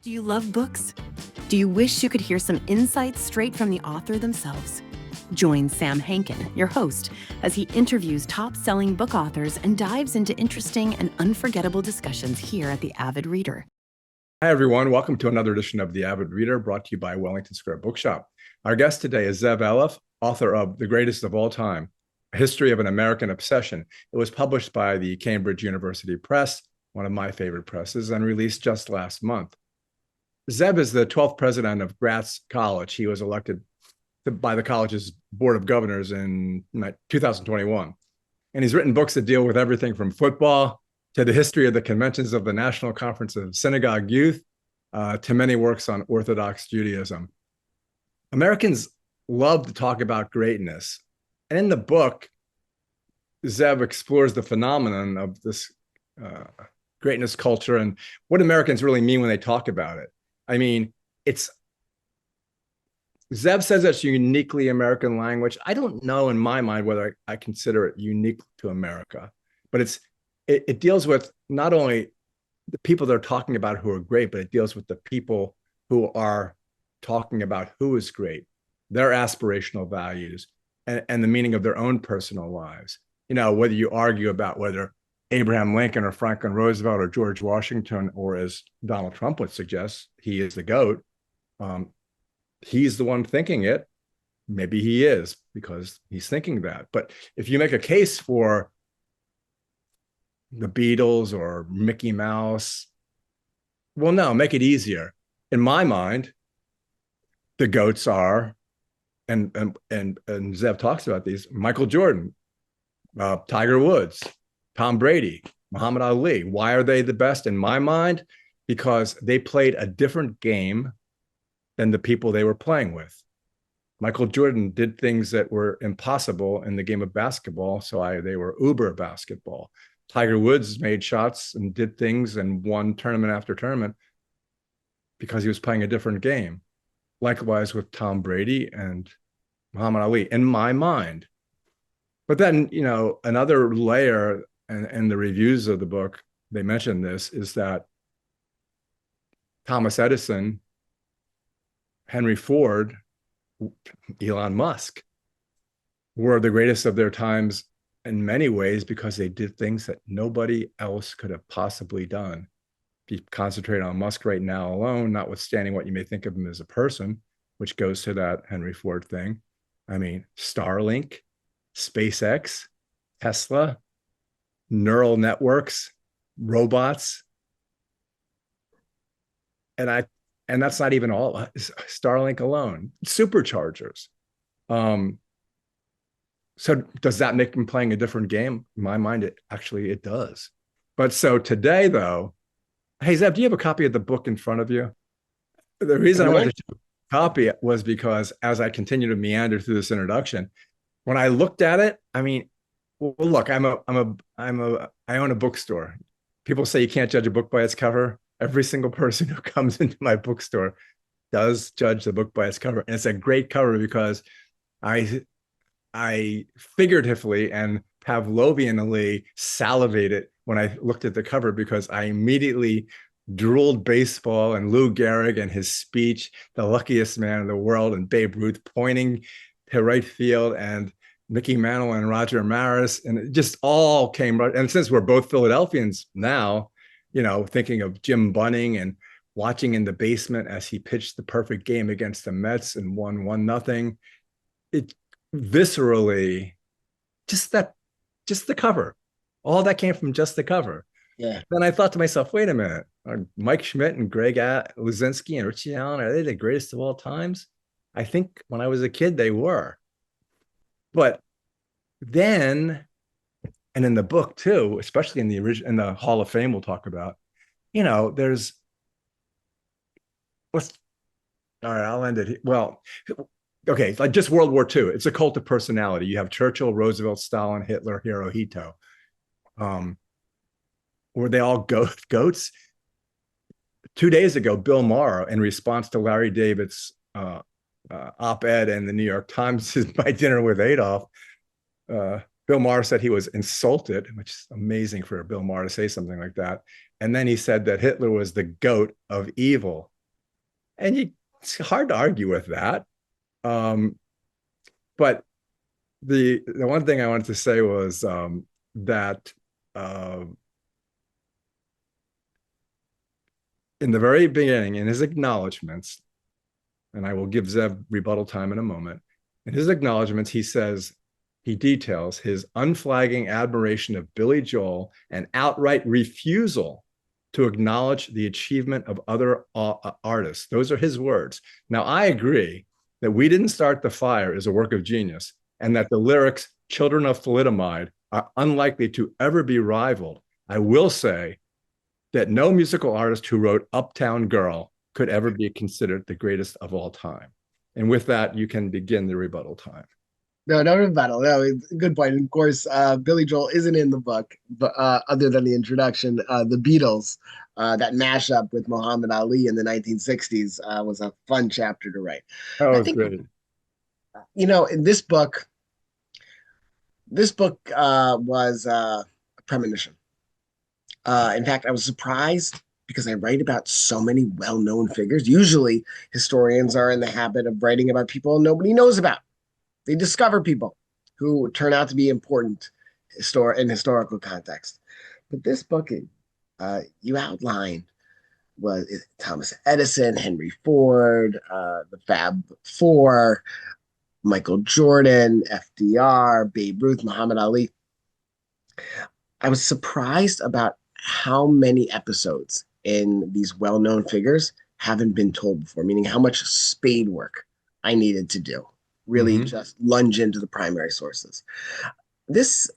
Do you love books? Do you wish you could hear some insights straight from the author themselves? Join Sam Hankin, your host, as he interviews top-selling book authors and dives into interesting and unforgettable discussions here at the Avid Reader. Hi, everyone. Welcome to another edition of the Avid Reader, brought to you by Wellington Square Bookshop. Our guest today is Zev Eleff, author of The Greatest of All Time, A History of an American Obsession. It was published by the Cambridge University Press, one of my favorite presses, and released just last month. Zev is the 12th president of Gratz College. He was elected by the college's Board of Governors in 2021. And he's written books that deal with everything from football to the history of the conventions of the National Conference of Synagogue Youth, to many works on Orthodox Judaism. Americans love to talk about greatness. And in the book, Zev explores the phenomenon of this greatness culture and what Americans really mean when they talk about it. I mean, Zev says it's uniquely American language. I don't know in my mind whether I consider it unique to America, but it deals with not only the people that are talking about who are great, but it deals with the people who are talking about who is great, their aspirational values, and the meaning of their own personal lives. You know, whether you argue about whether Abraham Lincoln or Franklin Roosevelt or George Washington, or as Donald Trump would suggest, he is the GOAT. He's the one thinking it. Maybe he is because he's thinking that. But if you make a case for the Beatles or Mickey Mouse, well, no, make it easier. In my mind, the GOATs are, and Zev talks about these, Michael Jordan, Tiger Woods, Tom Brady, Muhammad Ali. Why are they the best in my mind? Because they played a different game than the people they were playing with. Michael Jordan did things that were impossible in the game of basketball, so they were uber basketball. Tiger Woods made shots and did things and won tournament after tournament because he was playing a different game. Likewise with Tom Brady and Muhammad Ali, in my mind. But then, you know, another layer, and the reviews of the book, they mention this, is that Thomas Edison, Henry Ford, Elon Musk were the greatest of their times in many ways because they did things that nobody else could have possibly done. If you concentrate on Musk right now alone, notwithstanding what you may think of him as a person, which goes to that Henry Ford thing. I mean, Starlink, SpaceX, Tesla, neural networks, robots. And that's not even all. Starlink alone, superchargers. So does that make him playing a different game? In my mind, it does. But so today, though, hey, Zev, do you have a copy of the book in front of you? The reason I wanted to copy it was because as I continue to meander through this introduction, when I looked at it, I mean, well, look, I own a bookstore. People say you can't judge a book by its cover. Every single person who comes into my bookstore does judge the book by its cover. And it's a great cover because I figuratively and Pavlovianly salivated when I looked at the cover because I immediately drooled baseball and Lou Gehrig and his speech, the luckiest man in the world, and Babe Ruth pointing to right field, and Mickey Mantle and Roger Maris, and it just all came right. And since we're both Philadelphians now, you know, thinking of Jim Bunning and watching in the basement as he pitched the perfect game against the Mets and won 1-0. It viscerally, just the cover, all that came from just the cover. Yeah. Then I thought to myself, wait a minute, are Mike Schmidt and Greg Luzinski and Richie Allen, are they the greatest of all times? I think when I was a kid, they were. But then, and in the book too, especially in the Hall of Fame we'll talk about, you know, all right, I'll end it. Well, okay, like just World War II. It's a cult of personality. You have Churchill, Roosevelt, Stalin, Hitler, Hirohito. Were they all goats? 2 days ago, Bill Maher, in response to Larry David's op-ed in the New York Times, My Dinner with Adolf, Bill Maher said he was insulted, which is amazing for Bill Maher to say something like that. And then he said that Hitler was the goat of evil. And it's hard to argue with that. Um, but the one thing I wanted to say was that uh, in the very beginning, in his acknowledgments, and I will give Zev rebuttal time in a moment. In his acknowledgments, he details his unflagging admiration of Billy Joel and outright refusal to acknowledge the achievement of other artists. Those are his words. Now, I agree that We Didn't Start the Fire is a work of genius, and that the lyrics Children of Thalidomide are unlikely to ever be rivaled. I will say that no musical artist who wrote Uptown Girl could ever be considered the greatest of all time. And with that, you can begin the rebuttal time. No, no rebuttal. No, good point. And of course, Billy Joel isn't in the book, but other than the introduction, the Beatles, that mashup with Muhammad Ali in the 1960s was a fun chapter to write. That I was think, great. in this book was a premonition. In fact, I was surprised because I write about so many well-known figures. Usually, historians are in the habit of writing about people nobody knows about. They discover people who turn out to be important in historical context. But this book, you outlined was Thomas Edison, Henry Ford, the Fab Four, Michael Jordan, FDR, Babe Ruth, Muhammad Ali. I was surprised about how many episodes in these well-known figures haven't been told before, meaning how much spade work I needed to do. Really just lunge into the primary sources. This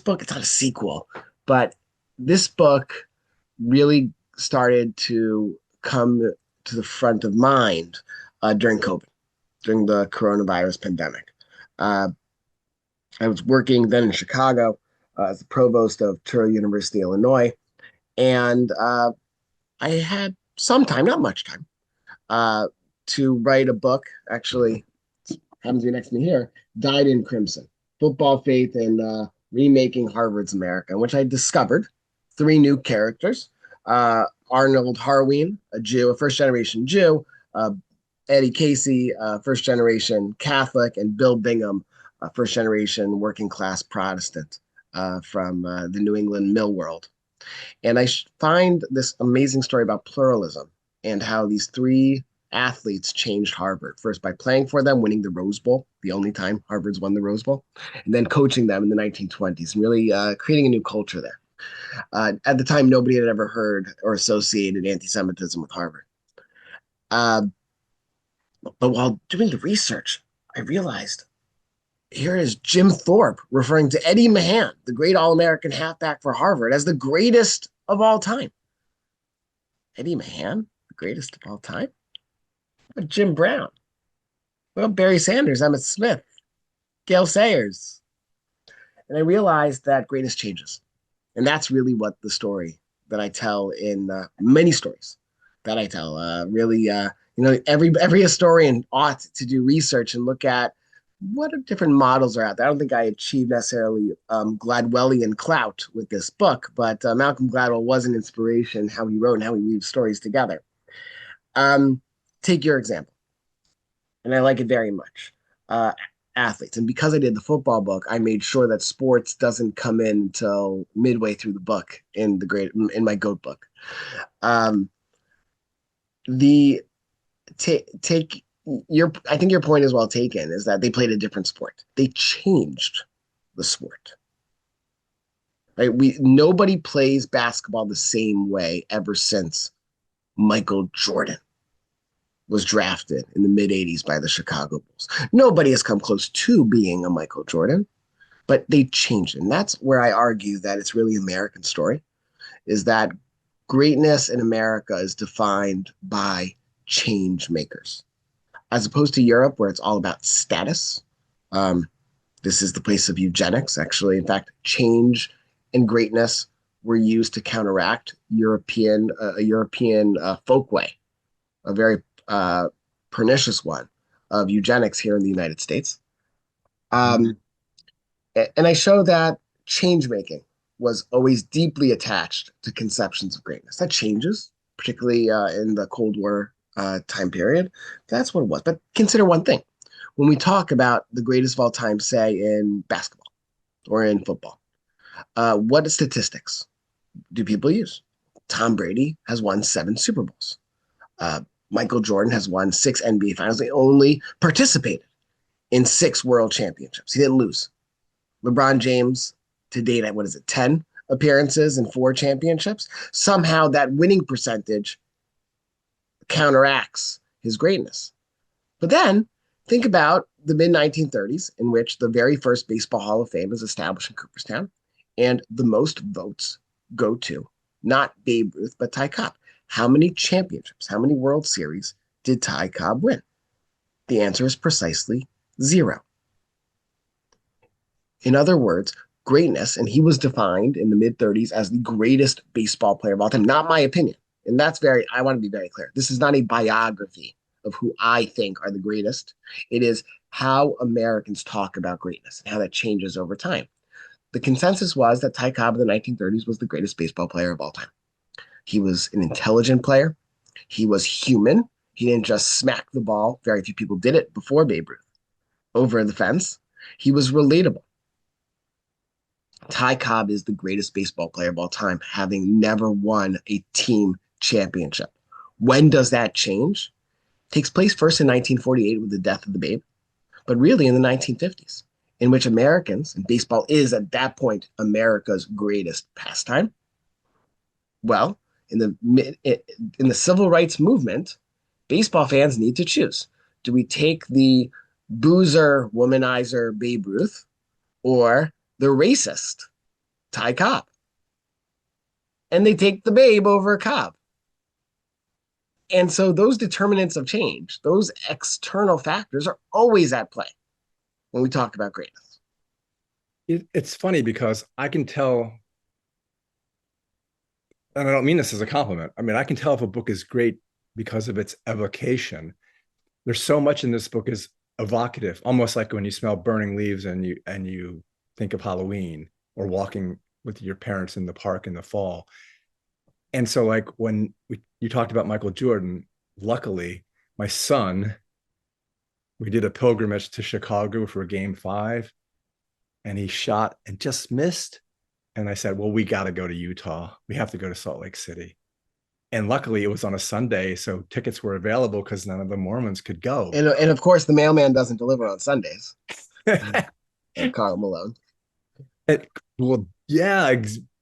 book, it's not a sequel, but this book really started to come to the front of mind during COVID, during the coronavirus pandemic. I was working then in Chicago as the provost of Touro University, Illinois, and I had some time, not much time, to write a book. Actually, happens to be next to me here, Dyed in Crimson, Football, Faith, and Remaking Harvard's America, in which I discovered three new characters. Arnold Harween, a Jew, a first-generation Jew, Eddie Casey, first-generation Catholic, and Bill Bingham, a first-generation working-class Protestant from the New England mill world. And I find this amazing story about pluralism and how these three athletes changed Harvard, first by playing for them, winning the Rose Bowl, the only time Harvard's won the Rose Bowl, and then coaching them in the 1920s and really creating a new culture there. At the time, nobody had ever heard or associated anti-Semitism with Harvard. But while doing the research, I realized here is Jim Thorpe referring to Eddie Mahan, the great All-American halfback for Harvard, as the greatest of all time. Eddie Mahan, the greatest of all time? What about Jim Brown? What about Barry Sanders, Emmitt Smith, Gale Sayers? And I realized that greatness changes. And that's really what the story that I tell in many stories that I tell. Every historian ought to do research and look at what different models are out there. I don't think I achieved necessarily Gladwellian clout with this book, but Malcolm Gladwell was an inspiration, how he wrote and how he weaves stories together. Take your example, and I like it very much. Athletes. And because I did the football book, I made sure that sports doesn't come in until midway through the book in my GOAT book. I think your point is well taken, is that they played a different sport. They changed the sport. Right? Nobody plays basketball the same way ever since Michael Jordan was drafted in the mid-'80s by the Chicago Bulls. Nobody has come close to being a Michael Jordan, but they changed it. And that's where I argue that it's really an American story, is that greatness in America is defined by change makers, as opposed to Europe, where it's all about status. This is the place of eugenics, actually. In fact, change and greatness were used to counteract a European folkway, a very pernicious one of eugenics here in the United States. And I show that change making was always deeply attached to conceptions of greatness. That changes, particularly in the Cold War time period. That's what it was. But consider one thing. When we talk about the greatest of all time, say in basketball or in football, what statistics do people use? Tom Brady has won 7 Super Bowls. Uh, Michael Jordan has won 6 NBA Finals. He only participated in 6 World Championships. He didn't lose. LeBron James, to date, at what is it, 10 appearances and 4 championships? Somehow that winning percentage counteracts his greatness. But then think about the mid 1930s, in which the very first Baseball Hall of Fame is established in Cooperstown, and the most votes go to not Babe Ruth, but Ty Cobb. How many championships, how many World Series did Ty Cobb win? The answer is precisely 0. In other words, greatness, and he was defined in the mid 30s as the greatest baseball player of all time, not my opinion. And I want to be very clear. This is not a biography of who I think are the greatest. It is how Americans talk about greatness and how that changes over time. The consensus was that Ty Cobb in the 1930s was the greatest baseball player of all time. He was an intelligent player. He was human. He didn't just smack the ball. Very few people did it before Babe Ruth over the fence. He was relatable. Ty Cobb is the greatest baseball player of all time, having never won a team championship. When does that change? It takes place first in 1948 with the death of the Babe, but really in the 1950s, in which Americans, and baseball is at that point America's greatest pastime. Well, in the civil rights movement, baseball fans need to choose. Do we take the boozer, womanizer Babe Ruth, or the racist Ty Cobb? And they take the Babe over Cobb. And so those determinants of change, those external factors are always at play when we talk about greatness. It's funny because I can tell, and I don't mean this as a compliment. I mean, I can tell if a book is great because of its evocation. There's so much in this book is evocative, almost like when you smell burning leaves and you think of Halloween or walking with your parents in the park in the fall. And so like when you talked about Michael Jordan, luckily my son, we did a pilgrimage to Chicago for game 5 and he shot and just missed. And I said, well, we got to go to Utah. We have to go to Salt Lake City. And luckily it was on a Sunday, so tickets were available because none of the Mormons could go. And of course, the mailman doesn't deliver on Sundays. Karl Malone. Well, yeah,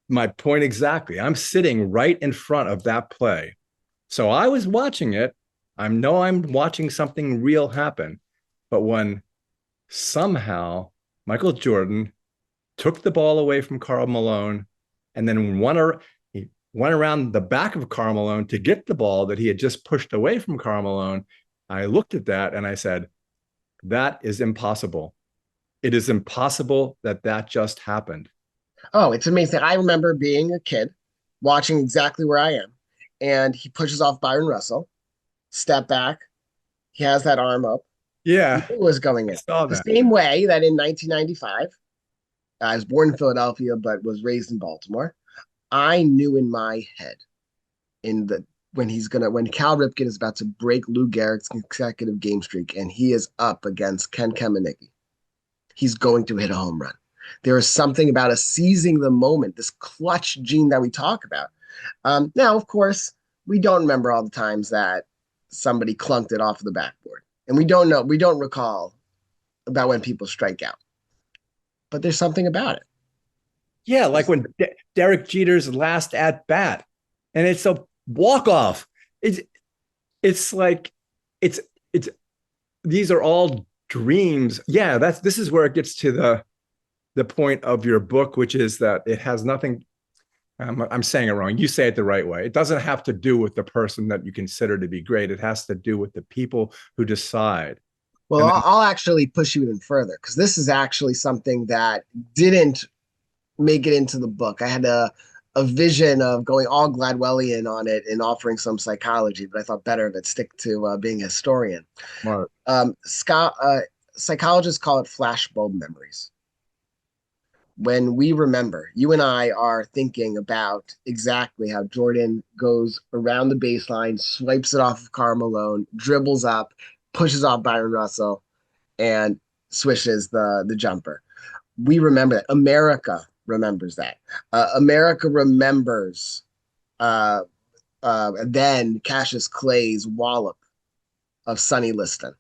my point exactly. I'm sitting right in front of that play. So I was watching it. I'm watching something real happen. But when somehow Michael Jordan took the ball away from Karl Malone and then he went around the back of Karl Malone to get the ball that he had just pushed away from Karl Malone, I looked at that and I said, that is impossible. It is impossible that just happened. Oh, it's amazing. I remember being a kid watching exactly where I am, and he pushes off Byron Russell, step back. He has that arm up. Yeah. It was going in. The same way that in 1995, I was born in Philadelphia, but was raised in Baltimore. I knew in my head when Cal Ripken is about to break Lou Gehrig's consecutive game streak and he is up against Ken Kamenicki, he's going to hit a home run. There is something about us seizing the moment, this clutch gene that we talk about. Now, of course, we don't remember all the times that somebody clunked it off of the backboard. And we don't recall about when people strike out. But there's something about it. Yeah, like when Derek Jeter's last at bat, and it's a walk-off. It's like these are all dreams. Yeah, this is where it gets to the point of your book, which is that it has nothing. I'm saying it wrong. You say it the right way. It doesn't have to do with the person that you consider to be great. It has to do with the people who decide. Well, I'll actually push you even further because this is actually something that didn't make it into the book. I had a vision of going all Gladwellian on it and offering some psychology, but I thought better of it stick to being a historian. Smart. Psychologists call it flashbulb memories. When we remember, you and I are thinking about exactly how Jordan goes around the baseline, swipes it off of Karl Malone, dribbles up, pushes off Byron Russell, and swishes the jumper. We remember that. America remembers that. America remembers uh, then Cassius Clay's wallop of Sonny Liston.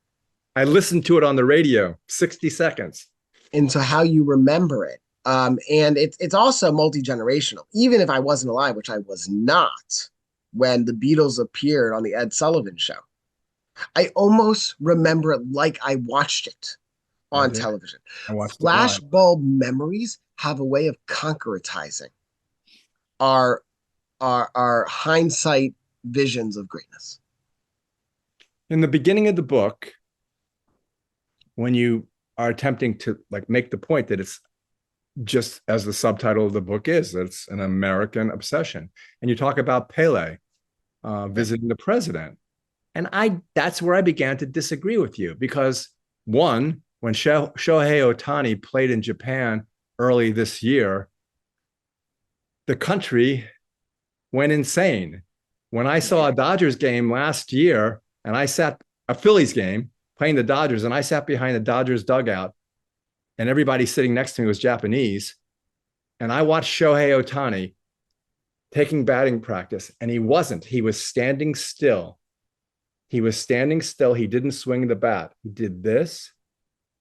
I listened to it on the radio, 60 seconds. And so how you remember it. And it's also multi-generational. Even if I wasn't alive, which I was not, when the Beatles appeared on the Ed Sullivan Show, I almost remember it like I watched it on television. I watched Flashbulb memories have a way of concretizing our hindsight visions of greatness. In the beginning of the book, when you are attempting to like make the point that it's just as the subtitle of the book is, that it's an American obsession, and you talk about Pele visiting the president, and that's where I began to disagree with you, because one, when Shohei Ohtani played in Japan early this year, the country went insane. When I saw a Dodgers game last year, and I sat a Phillies game playing the Dodgers, and I sat behind the Dodgers dugout, and everybody sitting next to me was Japanese, and I watched Shohei Ohtani taking batting practice, and he wasn't. He was standing still. He was standing still. He didn't swing the bat. He did this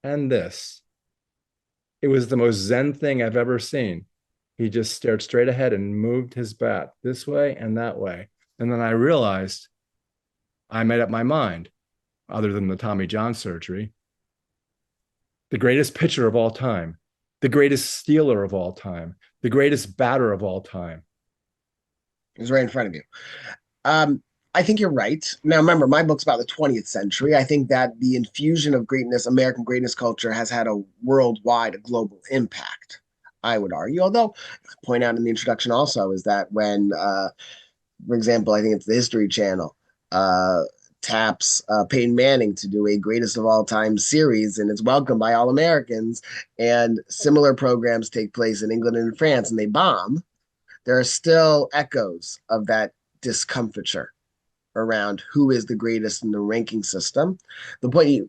and this. It was the most Zen thing I've ever seen. He just stared straight ahead and moved his bat this way and that way. And then I realized I made up my mind, other than the Tommy John surgery. The greatest pitcher of all time, the greatest stealer of all time, the greatest batter of all time. It was right in front of you. I think you're right. Now, remember, my book's about the 20th century. I think that the infusion of greatness, American greatness culture, has had a worldwide, a global impact, I would argue. Although, I point out in the introduction also is that when, for example, I think it's the History Channel, taps Peyton Manning to do a greatest of all time series, and it's welcomed by all Americans, and similar programs take place in England and in France, and they bomb, there are still echoes of that discomfiture around who is the greatest in the ranking system. The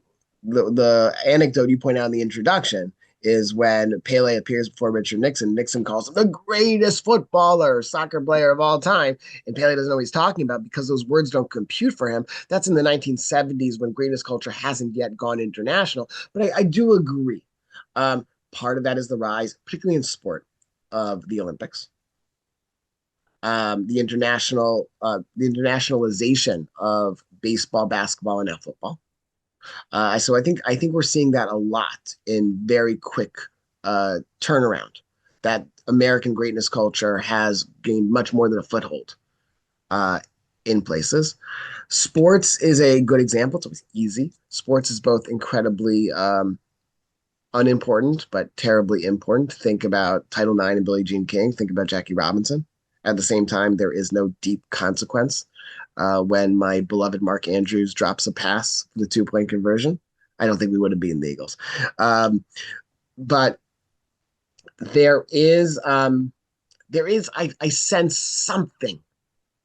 anecdote you point out in the introduction is when Pele appears before Richard Nixon. Nixon calls him the greatest footballer, soccer player of all time. And Pele doesn't know what he's talking about because those words don't compute for him. That's in the 1970s when greatness culture hasn't yet gone international. But I do agree. Part of that is the rise, particularly in sport, of the Olympics. The internationalization of baseball, basketball, and now football. So I think we're seeing that a lot in very quick turnaround. That American greatness culture has gained much more than a foothold in places. Sports is a good example. It's always easy. Sports is both incredibly unimportant but terribly important. Think about Title IX and Billie Jean King. Think about Jackie Robinson. At the same time, there is no deep consequence. When my beloved Mark Andrews drops a pass for the 2-point conversion, I don't think we would have beaten the Eagles. But there is, I sense something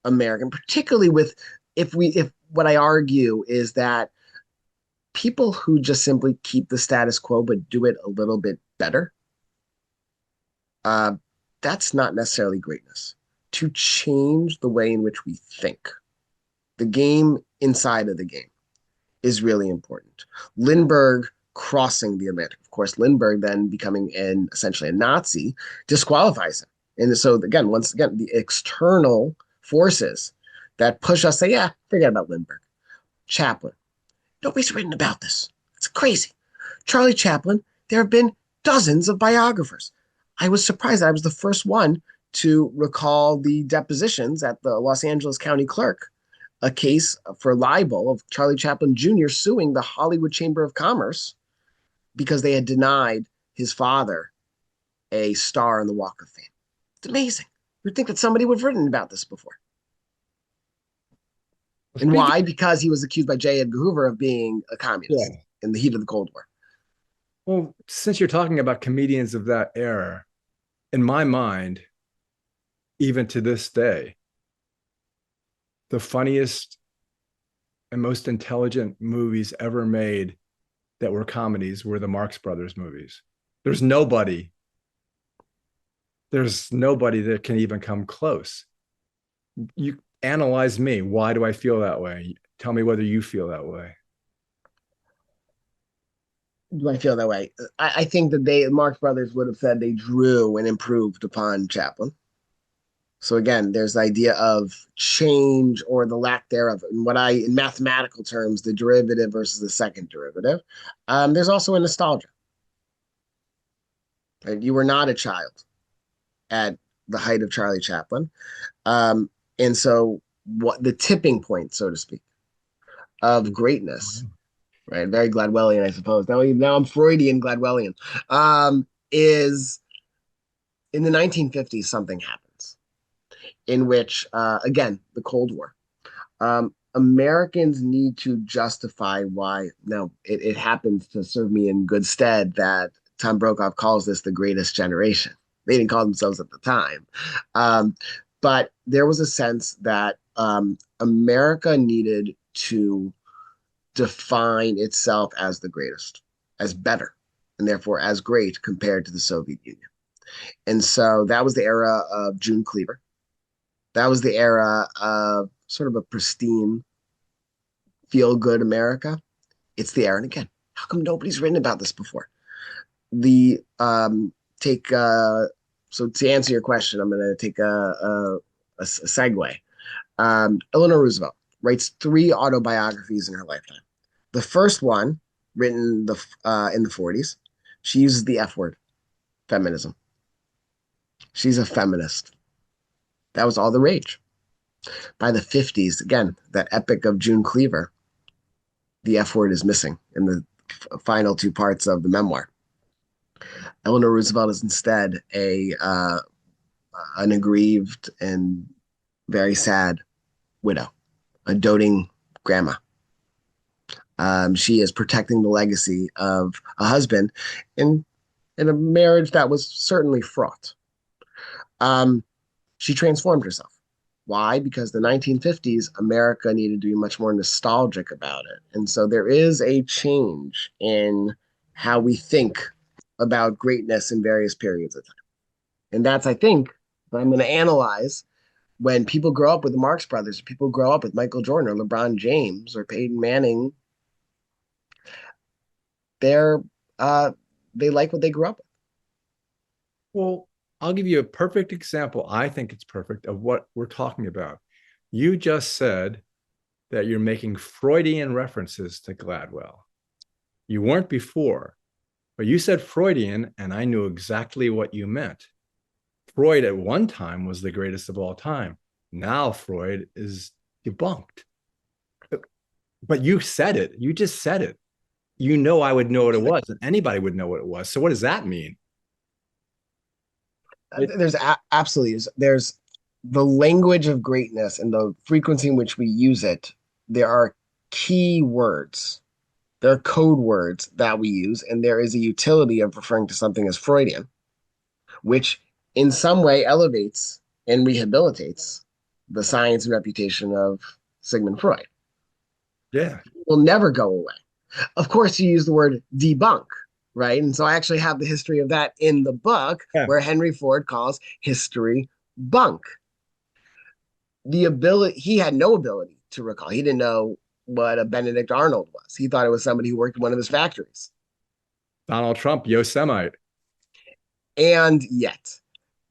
American, particularly with, if what I argue is that people who just simply keep the status quo but do it a little bit better, that's not necessarily greatness. To change the way in which we think, the game inside of the game, is really important. Lindbergh crossing the Atlantic, of course, Lindbergh then becoming essentially a Nazi, disqualifies him. And so again, once again, the external forces that push us say, yeah, forget about Lindbergh. Chaplin. Nobody's written about this. It's crazy. Charlie Chaplin, there have been dozens of biographers. I was surprised that I was the first one to recall the depositions at the Los Angeles County Clerk, a case for libel of Charlie Chaplin Jr. suing the Hollywood Chamber of Commerce because they had denied his father a star on the Walk of Fame. It's amazing. You'd think that somebody would have written about this before. And why? Because he was accused by J. Edgar Hoover of being a communist in the heat of the Cold War. Well, since you're talking about comedians of that era, in my mind, even to this day, the funniest and most intelligent movies ever made that were comedies were the Marx Brothers movies. There's nobody that can even come close. You analyze me. Why do I feel that way? Tell me whether you feel that way. Do I feel that way? I think that Marx Brothers would have said they drew and improved upon Chaplin. So again, there's the idea of change or the lack thereof. And in mathematical terms, the derivative versus the second derivative. There's also a nostalgia. Right? You were not a child at the height of Charlie Chaplin. And so what the tipping point, so to speak, of greatness, right? Very Gladwellian, I suppose. Now I'm Freudian Gladwellian, is in the 1950s, something happens in which, again, the Cold War. Americans need to justify why. Now, it happens to serve me in good stead that Tom Brokaw calls this the greatest generation. They didn't call themselves at the time. But there was a sense that America needed to define itself as the greatest, as better, and therefore as great compared to the Soviet Union. And so that was the era of June Cleaver. That was the era of sort of a pristine, feel-good America. It's the era, and again, how come nobody's written about this before? So to answer your question, I'm going to take a segue. Eleanor Roosevelt writes 3 autobiographies in her lifetime. The first one, written in the 40s, she uses the F word, feminism. She's a feminist. That was all the rage. By the 50s, again, that epic of June Cleaver, the F word is missing in the final 2 parts of the memoir. Eleanor Roosevelt is instead an aggrieved and very sad widow, a doting grandma. She is protecting the legacy of a husband in a marriage that was certainly fraught. She transformed herself. Why? Because the 1950s, America needed to be much more nostalgic about it. And so there is a change in how we think about greatness in various periods of time. And that's, I think, if I'm going to analyze, when people grow up with the Marx Brothers, or people grow up with Michael Jordan or LeBron James or Peyton Manning, they like what they grew up with. Well, I'll give you a perfect example. I think it's perfect of what we're talking about. You just said that you're making Freudian references to Gladwell. You weren't before, but you said Freudian, and I knew exactly what you meant. Freud at one time was the greatest of all time. Now Freud is debunked. But you said it. You just said it. You know I would know what it was, and anybody would know what it was. So what does that mean? There's the language of greatness and the frequency in which we use it. There are key words. There are code words that we use, and there is a utility of referring to something as Freudian, which in some way elevates and rehabilitates the science and reputation of Sigmund Freud. Yeah. It will never go away. Of course, you use the word debunk, right? And so I actually have the history of that in the book, where Henry Ford calls history bunk. He had no ability to recall. He didn't know what a Benedict Arnold was. He thought it was somebody who worked in one of his factories. Donald Trump, Yosemite. And yet,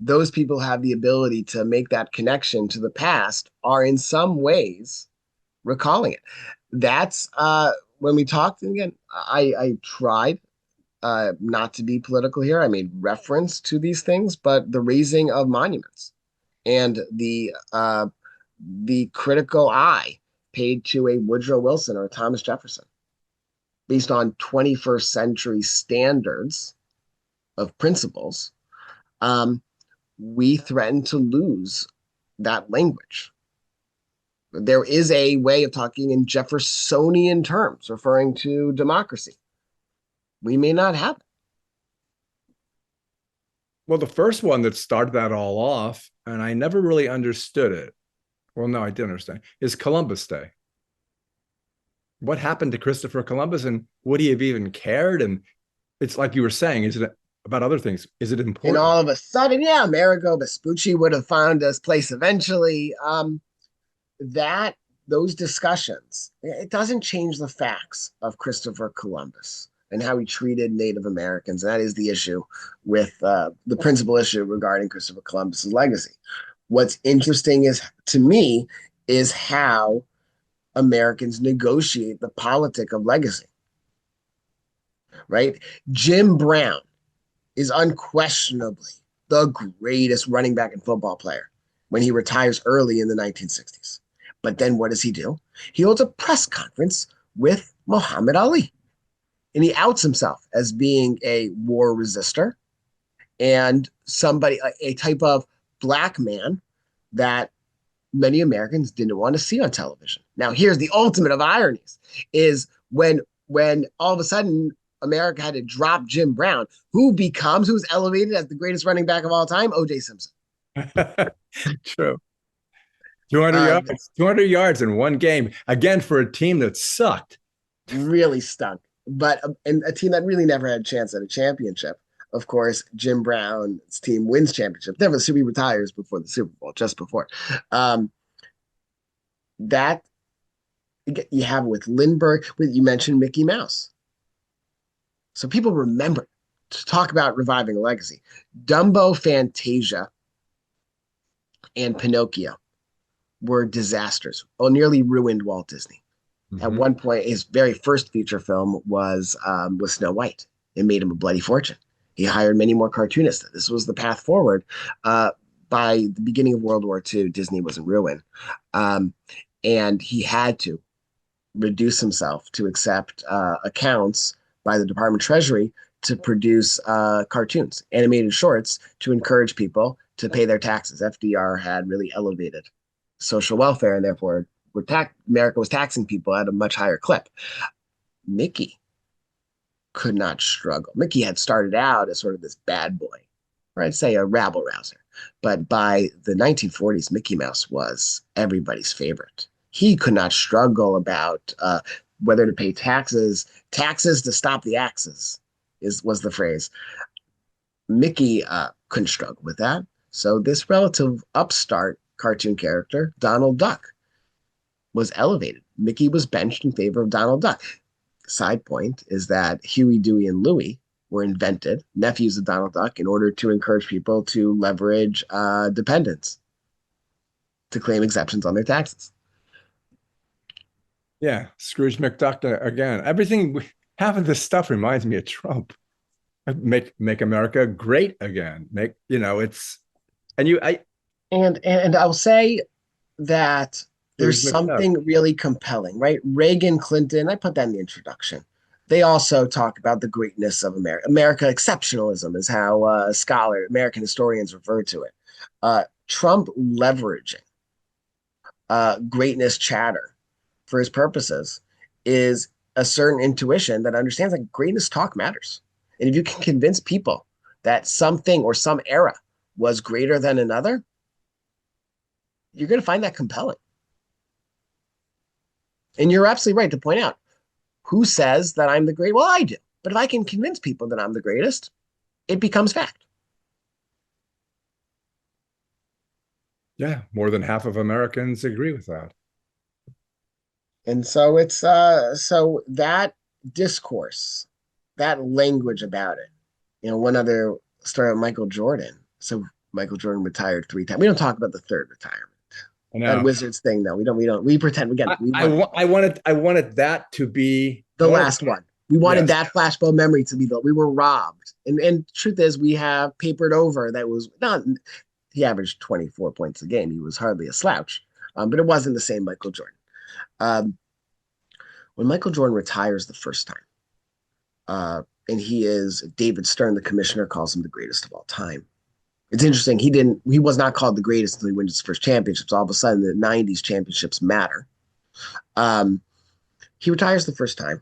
those people have the ability to make that connection to the past, are in some ways recalling it. That's when we talked, and again, I tried not to be political here. I made reference to these things, but the raising of monuments and the critical eye paid to a Woodrow Wilson or a Thomas Jefferson based on 21st century standards of principles, we threaten to lose that language. There is a way of talking in Jeffersonian terms, referring to democracy. We may not have it. Well, the first one that started that all off, and I never really understood it. Well, no, I did understand, is Columbus Day. What happened to Christopher Columbus, and would he have even cared? And it's like you were saying, is it about other things? Is it And important? all of a sudden, yeah, Amerigo Vespucci would have found his place eventually. That those discussions, it doesn't change the facts of Christopher Columbus and how he treated Native Americans. And that is the issue with the principal issue regarding Christopher Columbus's legacy. What's interesting is, to me, is how Americans negotiate the politic of legacy, right? Jim Brown is unquestionably the greatest running back and football player when he retires early in the 1960s. But then what does he do? He holds a press conference with Muhammad Ali, and he outs himself as being a war resistor and somebody, a type of black man that many Americans didn't want to see on television. Now, here's the ultimate of ironies: is when all of a sudden America had to drop Jim Brown, who's elevated as the greatest running back of all time? O.J. Simpson. True. 200 yards, 200 yards in one game, again, for a team that sucked. Really stunk. But and a team that really never had a chance at a championship. Of course, Jim Brown's team wins championship. Never, so he retires before the Super Bowl, just before. That you have with Lindbergh. You mentioned Mickey Mouse. So people remember to talk about reviving a legacy. Dumbo, Fantasia, and Pinocchio were disasters. Nearly ruined Walt Disney. Mm-hmm. At one point, his very first feature film was Snow White. It made him a bloody fortune. He hired many more cartoonists. This was the path forward. By the beginning of World War II, Disney was in ruin. And he had to reduce himself to accept accounts by the Department of Treasury to produce cartoons, animated shorts, to encourage people to pay their taxes. FDR had really elevated social welfare, and therefore America was taxing people at a much higher clip. Mickey could not struggle. Mickey had started out as sort of this bad boy, or I'd say a rabble rouser. But by the 1940s, Mickey Mouse was everybody's favorite. He could not struggle about whether to pay taxes to stop the axes, was the phrase. Mickey couldn't struggle with that. So this relative upstart cartoon character, Donald Duck, was elevated. Mickey was benched in favor of Donald Duck. Side point is that Huey, Dewey, and Louie were invented, nephews of Donald Duck, in order to encourage people to leverage dependents to claim exemptions on their taxes. Yeah, Scrooge McDuck again. Half of this stuff reminds me of Trump. Make America great again. And I'll say that there's something really compelling, right? Reagan, Clinton, I put that in the introduction. They also talk about the greatness of America. America exceptionalism is how American historians refer to it. Trump leveraging greatness chatter for his purposes is a certain intuition that understands that greatness talk matters. And if you can convince people that something or some era was greater than another, you're going to find that compelling. And you're absolutely right to point out, who says that I'm the great? Well, I do. But if I can convince people that I'm the greatest, it becomes fact. Yeah, more than half of Americans agree with that. And so it's so that discourse, that language about it. One other story about Michael Jordan. So Michael Jordan retired 3 times. We don't talk about the third retirement. That Wizards thing, though. We pretend again. I wanted that to be the last one. We wanted that flashbulb memory to be we were robbed. And truth is, we have papered over that was not. He averaged 24 points a game. He was hardly a slouch, but it wasn't the same Michael Jordan. When Michael Jordan retires the first time, and he is David Stern, the commissioner, calls him the greatest of all time. It's interesting. He was not called the greatest until he wins his first championships. All of a sudden, the 90s championships matter. He retires the first time,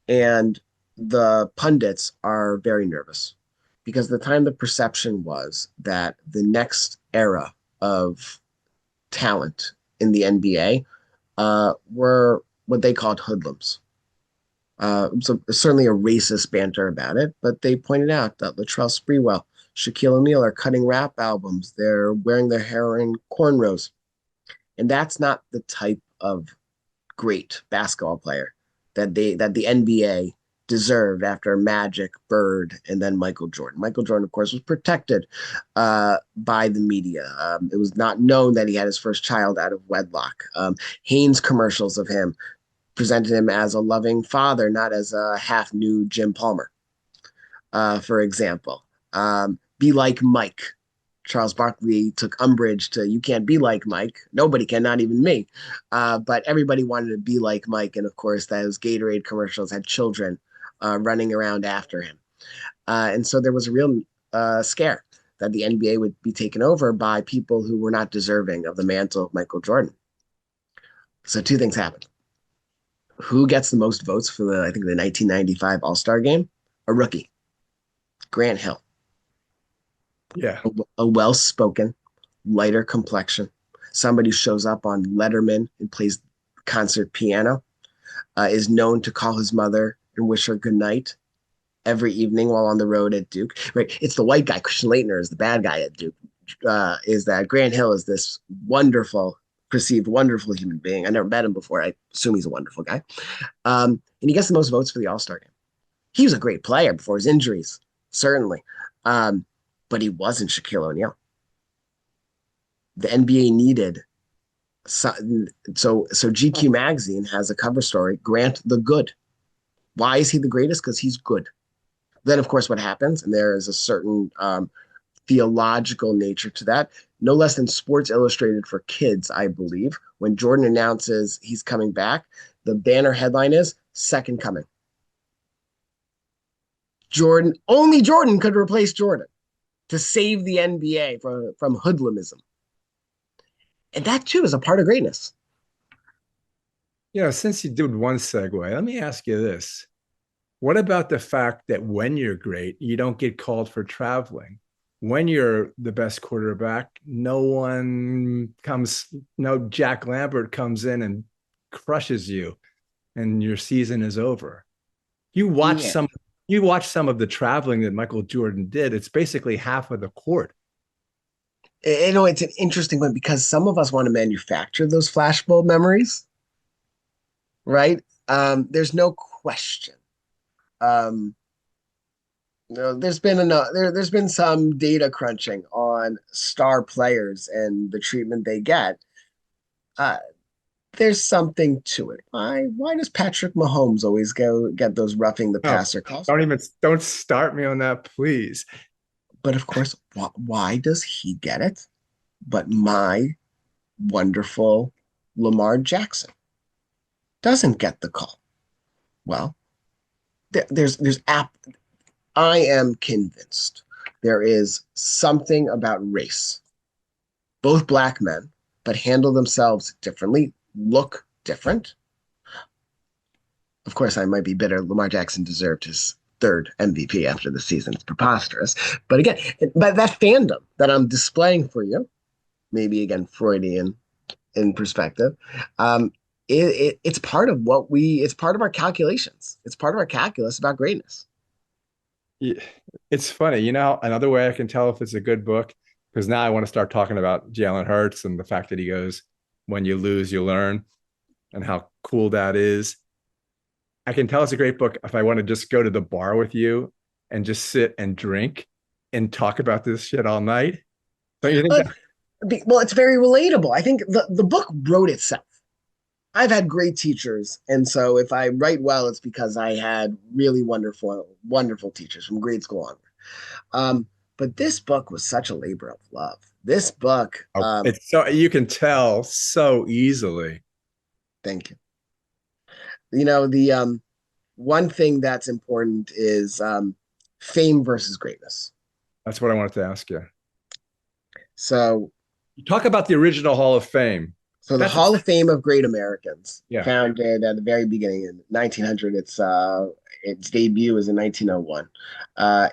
and the pundits are very nervous because at the time the perception was that the next era of talent in the NBA were what they called hoodlums. So certainly a racist banter about it, but they pointed out that Latrell Sprewell, Shaquille O'Neal are cutting rap albums. They're wearing their hair in cornrows. And that's not the type of great basketball player that the NBA deserved after Magic, Bird, and then Michael Jordan. Michael Jordan, of course, was protected by the media. It was not known that he had his first child out of wedlock. Hanes commercials of him presented him as a loving father, not as a half-nude Jim Palmer, for example. Be like Mike. Charles Barkley took umbrage to, you can't be like Mike. Nobody can, not even me. But everybody wanted to be like Mike. And of course, those Gatorade commercials had children running around after him. And so there was a real scare that the NBA would be taken over by people who were not deserving of the mantle of Michael Jordan. So two things happened. Who gets the most votes for the 1995 All-Star game? A rookie, Grant Hill. Yeah. A well-spoken, lighter complexion, somebody who shows up on Letterman and plays concert piano, is known to call his mother and wish her good night every evening while on the road at Duke. Right? It's the white guy. Christian Laettner is the bad guy at Duke. Is that Grant Hill is this perceived wonderful human being. I never met him before. I assume he's a wonderful guy. And he gets the most votes for the All-Star game. He was a great player before his injuries, certainly. But he wasn't Shaquille O'Neal. The NBA needed so GQ magazine has a cover story, Grant the Good. Why is he the greatest? Because he's good. Then, of course, what happens, and there is a certain theological nature to that, no less than Sports Illustrated for Kids, I believe, when Jordan announces he's coming back, the banner headline is Second Coming. Only Jordan could replace Jordan to save the NBA from hoodlumism. And that, too, is a part of greatness. Since you did one segue, let me ask you this. What about the fact that when you're great, you don't get called for traveling? When you're the best quarterback, no Jack Lambert comes in and crushes you and your season is over. You watch some of the traveling that Michael Jordan did. It's basically half of the court. It's an interesting one because some of us want to manufacture those flashbulb memories, right? There's no question. There's been some data crunching on star players and the treatment they get. There's something to it. Why does Patrick Mahomes always get those roughing the passer calls? Don't start me on that, please. But of course, why does he get it? But my wonderful Lamar Jackson doesn't get the call. Well, I am convinced there is something about race. Both black men, but handle themselves differently, look different. Of course, I might be bitter. Lamar Jackson deserved his third MVP after the season. It's preposterous. But again, but that fandom that I'm displaying for you, maybe again Freudian in perspective, it's part of it's part of our calculations. It's part of our calculus about greatness. Yeah, it's funny. Another way I can tell if it's a good book, because now I want to start talking about Jalen Hurts and the fact that he goes, when you lose, you learn, and how cool that is. I can tell it's a great book if I want to just go to the bar with you and just sit and drink and talk about this shit all night. Don't you think well, it's very relatable. I think the book wrote itself. I've had great teachers, and so if I write well, it's because I had really wonderful teachers from grade school onward. But this book was such a labor of love. This book, it's so you can tell so easily. Thank you. The one thing that's important is fame versus greatness. That's what I wanted to ask you. So you talk about the original Hall of Fame. So the Hall of Fame of Great Americans, yeah, founded at the very beginning in 1900. its debut was in 1901.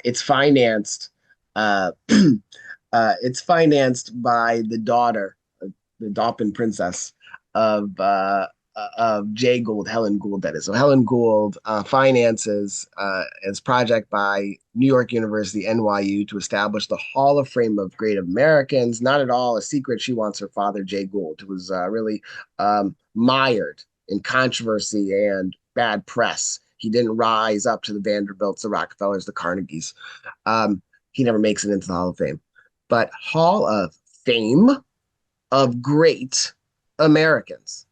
It's financed. Uh, it's financed by the daughter, the Dauphin princess of Jay Gould, Helen Gould, that is. So Helen Gould finances its project by New York University, NYU, to establish the Hall of Fame of Great Americans. Not at all a secret. She wants her father, Jay Gould, who was really mired in controversy and bad press. He didn't rise up to the Vanderbilts, the Rockefellers, the Carnegies. He never makes it into the Hall of Fame. But Hall of Fame of Great Americans,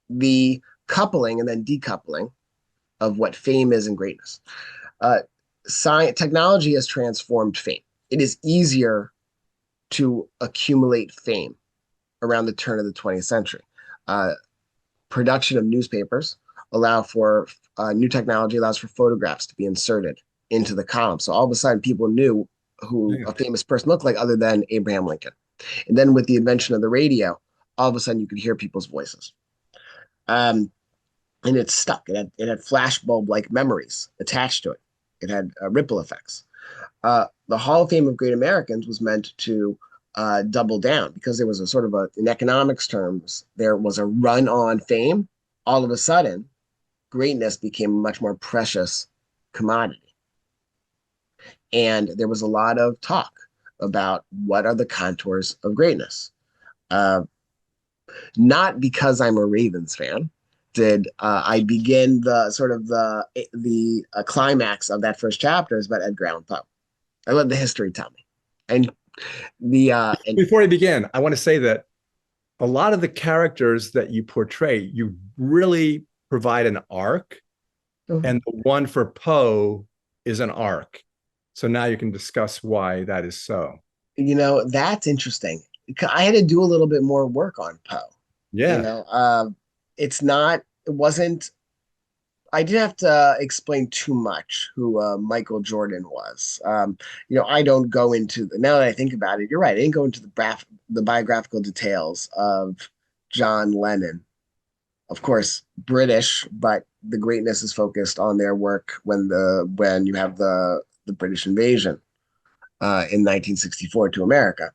the coupling and then decoupling of what fame is and greatness. Technology has transformed fame. It is easier to accumulate fame around the turn of the 20th century. Production of newspapers allow for new technology allows for photographs to be inserted into the column. So all of a sudden, people knew who a famous person looked like other than Abraham Lincoln. And then with the invention of the radio, all of a sudden you could hear people's voices. And it stuck. It had flashbulb-like memories attached to it. It had ripple effects. The Hall of Fame of Great Americans was meant to double down because there was a sort of in economics terms, there was a run on fame. All of a sudden, greatness became a much more precious commodity. And there was a lot of talk about what are the contours of greatness. Not because I'm a Ravens fan did I begin the climax of that first chapter is about Edgar Allan Poe. I let the history tell me. And before I begin, I want to say that a lot of the characters that you portray, you really provide an arc, and the one for Poe is an arc. So now you can discuss why that is so. That's interesting. I had to do a little bit more work on Poe. Yeah. I didn't have to explain too much who Michael Jordan was. I don't go into now that I think about it, you're right. I didn't go into the biographical details of John Lennon. Of course, British, but the greatness is focused on their work when you have the British invasion in 1964 to America.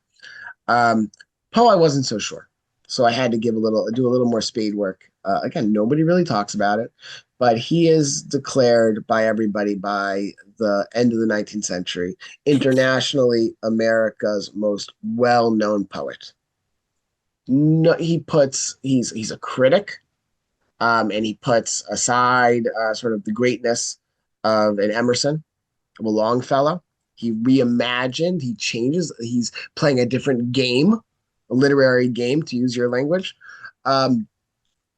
Poe, I wasn't so sure. So I had to do a little more spade work. Again, nobody really talks about it, but he is declared by everybody by the end of the 19th century, internationally, America's most well-known poet. No, he's a critic, and he puts aside sort of the greatness of an Emerson, of a Longfellow. He reimagined, he changes, he's playing a different game, a literary game, to use your language,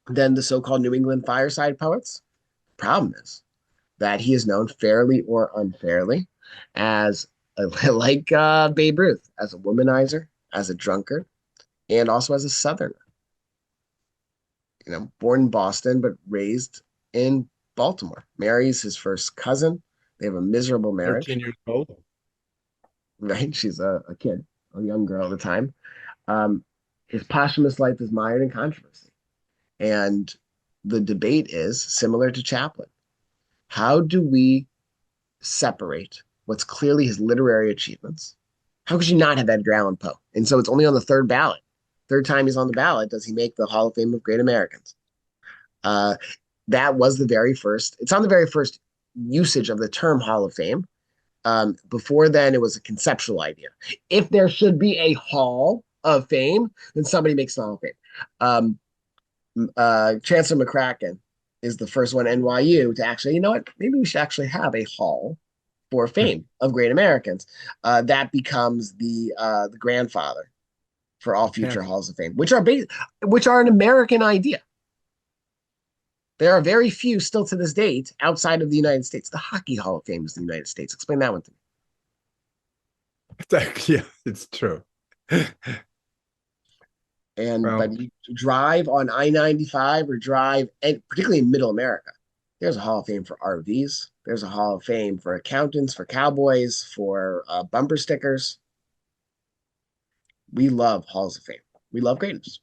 than the so-called New England fireside poets. Problem is that he is known fairly or unfairly as, like Babe Ruth, as a womanizer, as a drunkard, and also as a Southerner. Born in Boston, but raised in Baltimore. Marries his first cousin. They have a miserable marriage. 13 years old. Right? She's a kid, a young girl at the time. His posthumous life is mired in controversy. And the debate is similar to Chaplin. How do we separate what's clearly his literary achievements? How could you not have Edgar Allan Poe? And so it's only on the third ballot. Third time he's on the ballot does he make the Hall of Fame of Great Americans. That was the very first. It's on the very first usage of the term Hall of Fame. Before then, it was a conceptual idea. If there should be a Hall of Fame, then somebody makes the Hall of Fame. Chancellor McCracken is the first one, NYU, to actually, maybe we should actually have a Hall for Fame of Great Americans. That becomes the grandfather for all future Halls of Fame, which are an American idea. There are very few still to this date outside of the United States. The Hockey Hall of Fame is the United States. Explain that one to me. Yeah, it's true. But you drive on I-95 or drive, and particularly in Middle America, there's a Hall of Fame for RVs. There's a Hall of Fame for accountants, for cowboys, for bumper stickers. We love Halls of Fame. We love greatness.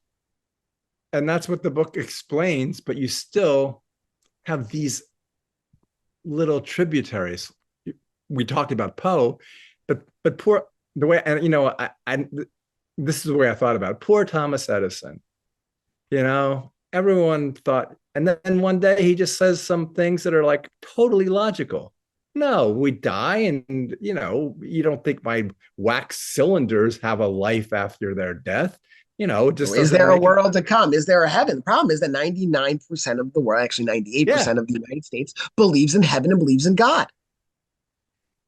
And that's what the book explains, but you still have these little tributaries. We talked about Poe, but poor the way, and this is the way I thought about it. Poor Thomas Edison. Everyone thought, and then one day he just says some things that are like totally logical. No, we die, and you don't think my wax cylinders have a life after their death. Just Is there a world to come? Is there a heaven? The problem is that 99% of the world, actually 98% of the United States, believes in heaven and believes in God.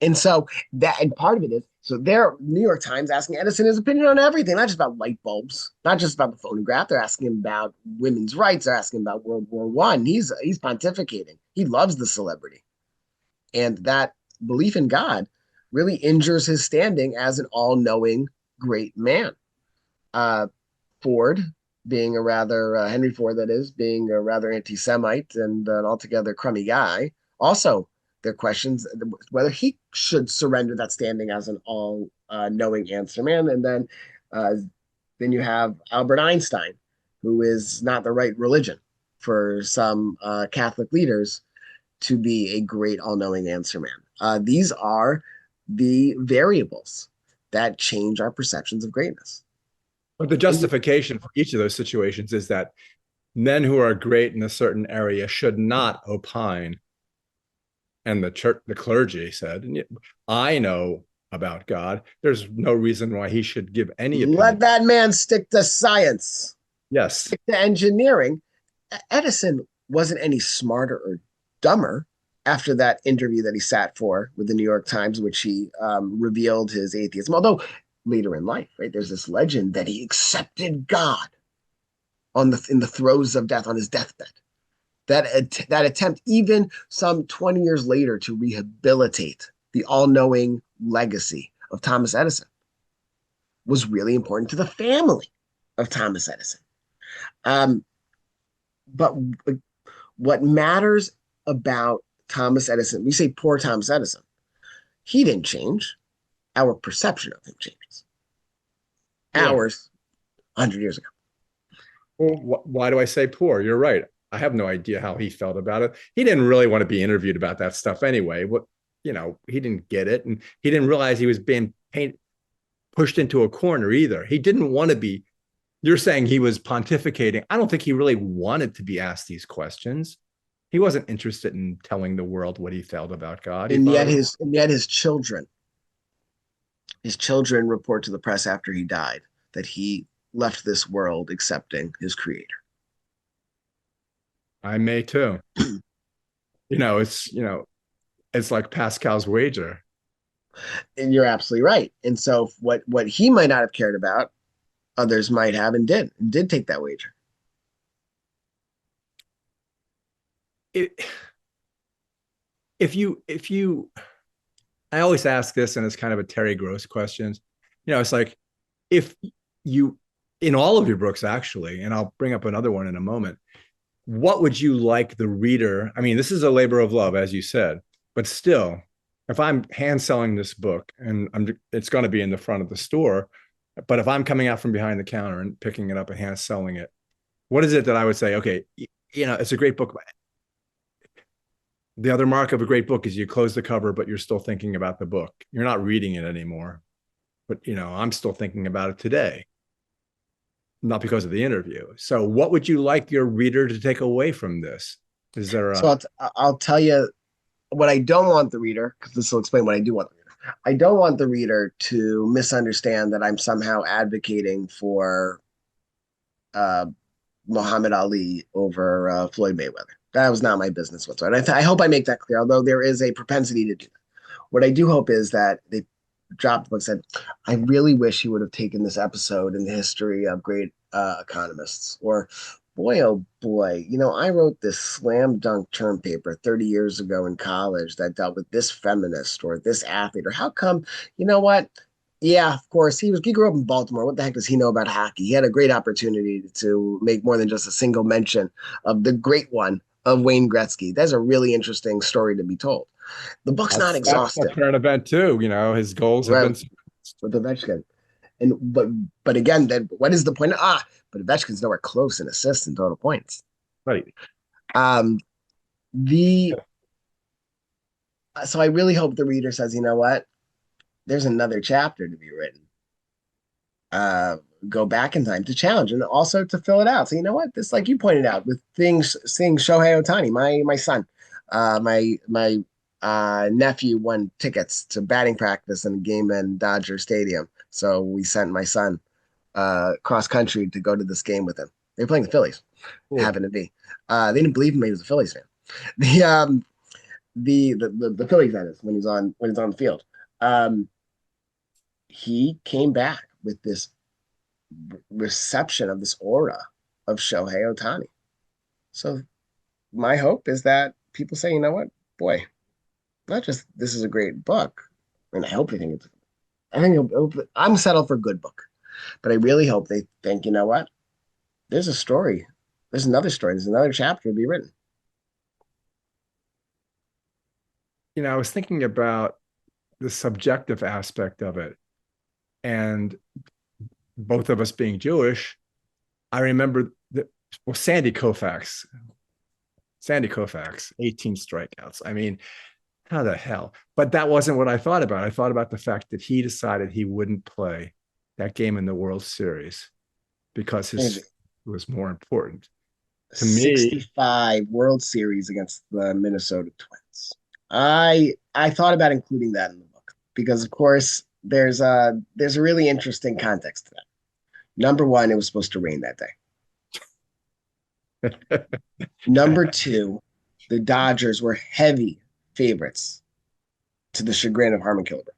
And so and part of it is, so they're New York Times asking Edison his opinion on everything, not just about light bulbs, not just about the phonograph. They're asking him about women's rights. They're asking him about World War I. He's pontificating. He loves the celebrity. And that belief in God really injures his standing as an all-knowing great man. Ford, being a rather, Henry Ford, that is, being a rather anti-Semite and an altogether crummy guy, also there are questions whether he should surrender that standing as an all-knowing answer man. And then you have Albert Einstein, who is not the right religion for some Catholic leaders to be a great all-knowing answer man. These are the variables that change our perceptions of greatness. But the justification for each of those situations is that men who are great in a certain area should not opine. And the church, the clergy said, I know about God. There's no reason why he should give any opinion. Let that man stick to science. Yes. Stick to engineering. Edison wasn't any smarter or dumber after that interview that he sat for with the New York Times, which he revealed his atheism. Although later in life, right, there's this legend that he accepted God in the throes of death, on his deathbed. That attempt, even some 20 years later, to rehabilitate the all-knowing legacy of Thomas Edison was really important to the family of Thomas Edison. But what matters about Thomas Edison, we say poor Thomas Edison, he didn't change. Our perception of him changes. Ours, 100 years ago. Well, why do I say poor? You're right. I have no idea how he felt about it. He didn't really want to be interviewed about that stuff anyway. He didn't get it. And he didn't realize he was being pushed into a corner either. He didn't want to be. You're saying he was pontificating. I don't think he really wanted to be asked these questions. He wasn't interested in telling the world what he felt about God. And yet his children report to the press after he died that he left this world accepting his creator. I may too. It's like Pascal's wager. And you're absolutely right. And so what he might not have cared about, others might have and did take that wager. I always ask this, and it's kind of a Terry Gross question. It's like, if you, in all of your books, actually, and I'll bring up another one in a moment, what would you like the reader? I mean, this is a labor of love, as you said, but still, if I'm hand selling this book and it's going to be in the front of the store, but if I'm coming out from behind the counter and picking it up and hand selling it, what is it that I would say? Okay, it's a great book. The other mark of a great book is you close the cover, but you're still thinking about the book. You're not reading it anymore, but I'm still thinking about it today. Not because of the interview. So what would you like your reader to take away from this? Is there So I'll tell you what I don't want the reader, because this will explain what I do want the reader. I don't want the reader to misunderstand that I'm somehow advocating for Muhammad Ali over Floyd Mayweather. That was not my business whatsoever. I hope I make that clear, although there is a propensity to do that. What I do hope is that they dropped the book, said, I really wish he would have taken this episode in the history of great economists. Or, boy, oh boy, I wrote this slam dunk term paper 30 years ago in college that dealt with this feminist or this athlete. Or how come, what? Yeah, of course, he grew up in Baltimore. What the heck does he know about hockey? He had a great opportunity to make more than just a single mention of the great one of Wayne Gretzky. That's a really interesting story to be told. The book's not exhaustive. That's a current event too. His goals have been with Ovechkin, but again, then what is the point? But Ovechkin's nowhere close in assists and total points. Right. The So I really hope the reader says, you know what? There's another chapter to be written. Go back in time to challenge and also to fill it out. So you know what? This, like you pointed out, with things seeing Shohei Ohtani, my son, my nephew won tickets to batting practice in a game in Dodger Stadium. So we sent my son cross country to go to this game with him. They were playing the Phillies, Cool. happened to be. They didn't believe him he was a Phillies fan. The the Phillies, that is, when he's on the field. He came back with this reception of this aura of Shohei Ohtani. So my hope is that people say, you know what, boy, not just this is a great book, and I hope they think it's. I think I'm settled for good book, but I really hope they think, you know what, there's a story, there's another story, there's another chapter to be written. I was thinking about the subjective aspect of it, and both of us being Jewish, I remember that, well, Sandy Koufax, 18 strikeouts. I mean, how the hell? But that wasn't what I thought about. I thought about the fact that he decided he wouldn't play that game in the World Series because his was more important. To me, 65 World Series against the Minnesota Twins. I thought about including that in the book because, of course, there's a really interesting context to that. Number one, it was supposed to rain that day. Number two, the Dodgers were heavy favorites to the chagrin of Harmon Killebrew.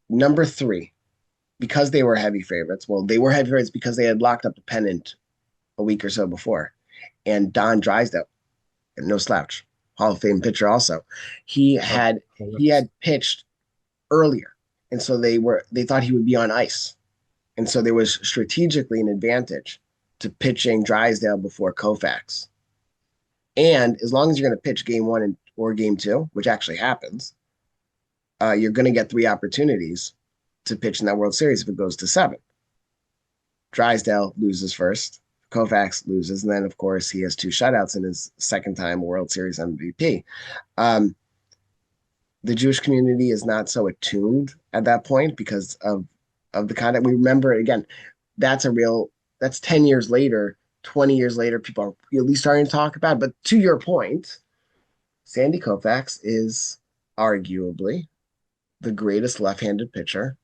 Number three, because they were heavy favorites, well, they were heavy favorites because they had locked up the pennant a week or so before. And Don Drysdale, no slouch, Hall of Fame pitcher also, he had pitched earlier. And so they thought he would be on ice. And so there was strategically an advantage to pitching Drysdale before Koufax. And as long as you're going to pitch game one or game two, which actually happens, you're going to get 3 opportunities to pitch in that World Series if it goes to 7. Drysdale loses first, Koufax loses, and then, of course, he has 2 shutouts in his second time World Series MVP. The Jewish community is not so attuned at that point because of the content. We remember, again, that's 10 years later, 20 years later, people are at least starting to talk about it. But to your point, Sandy Koufax is arguably the greatest left-handed pitcher,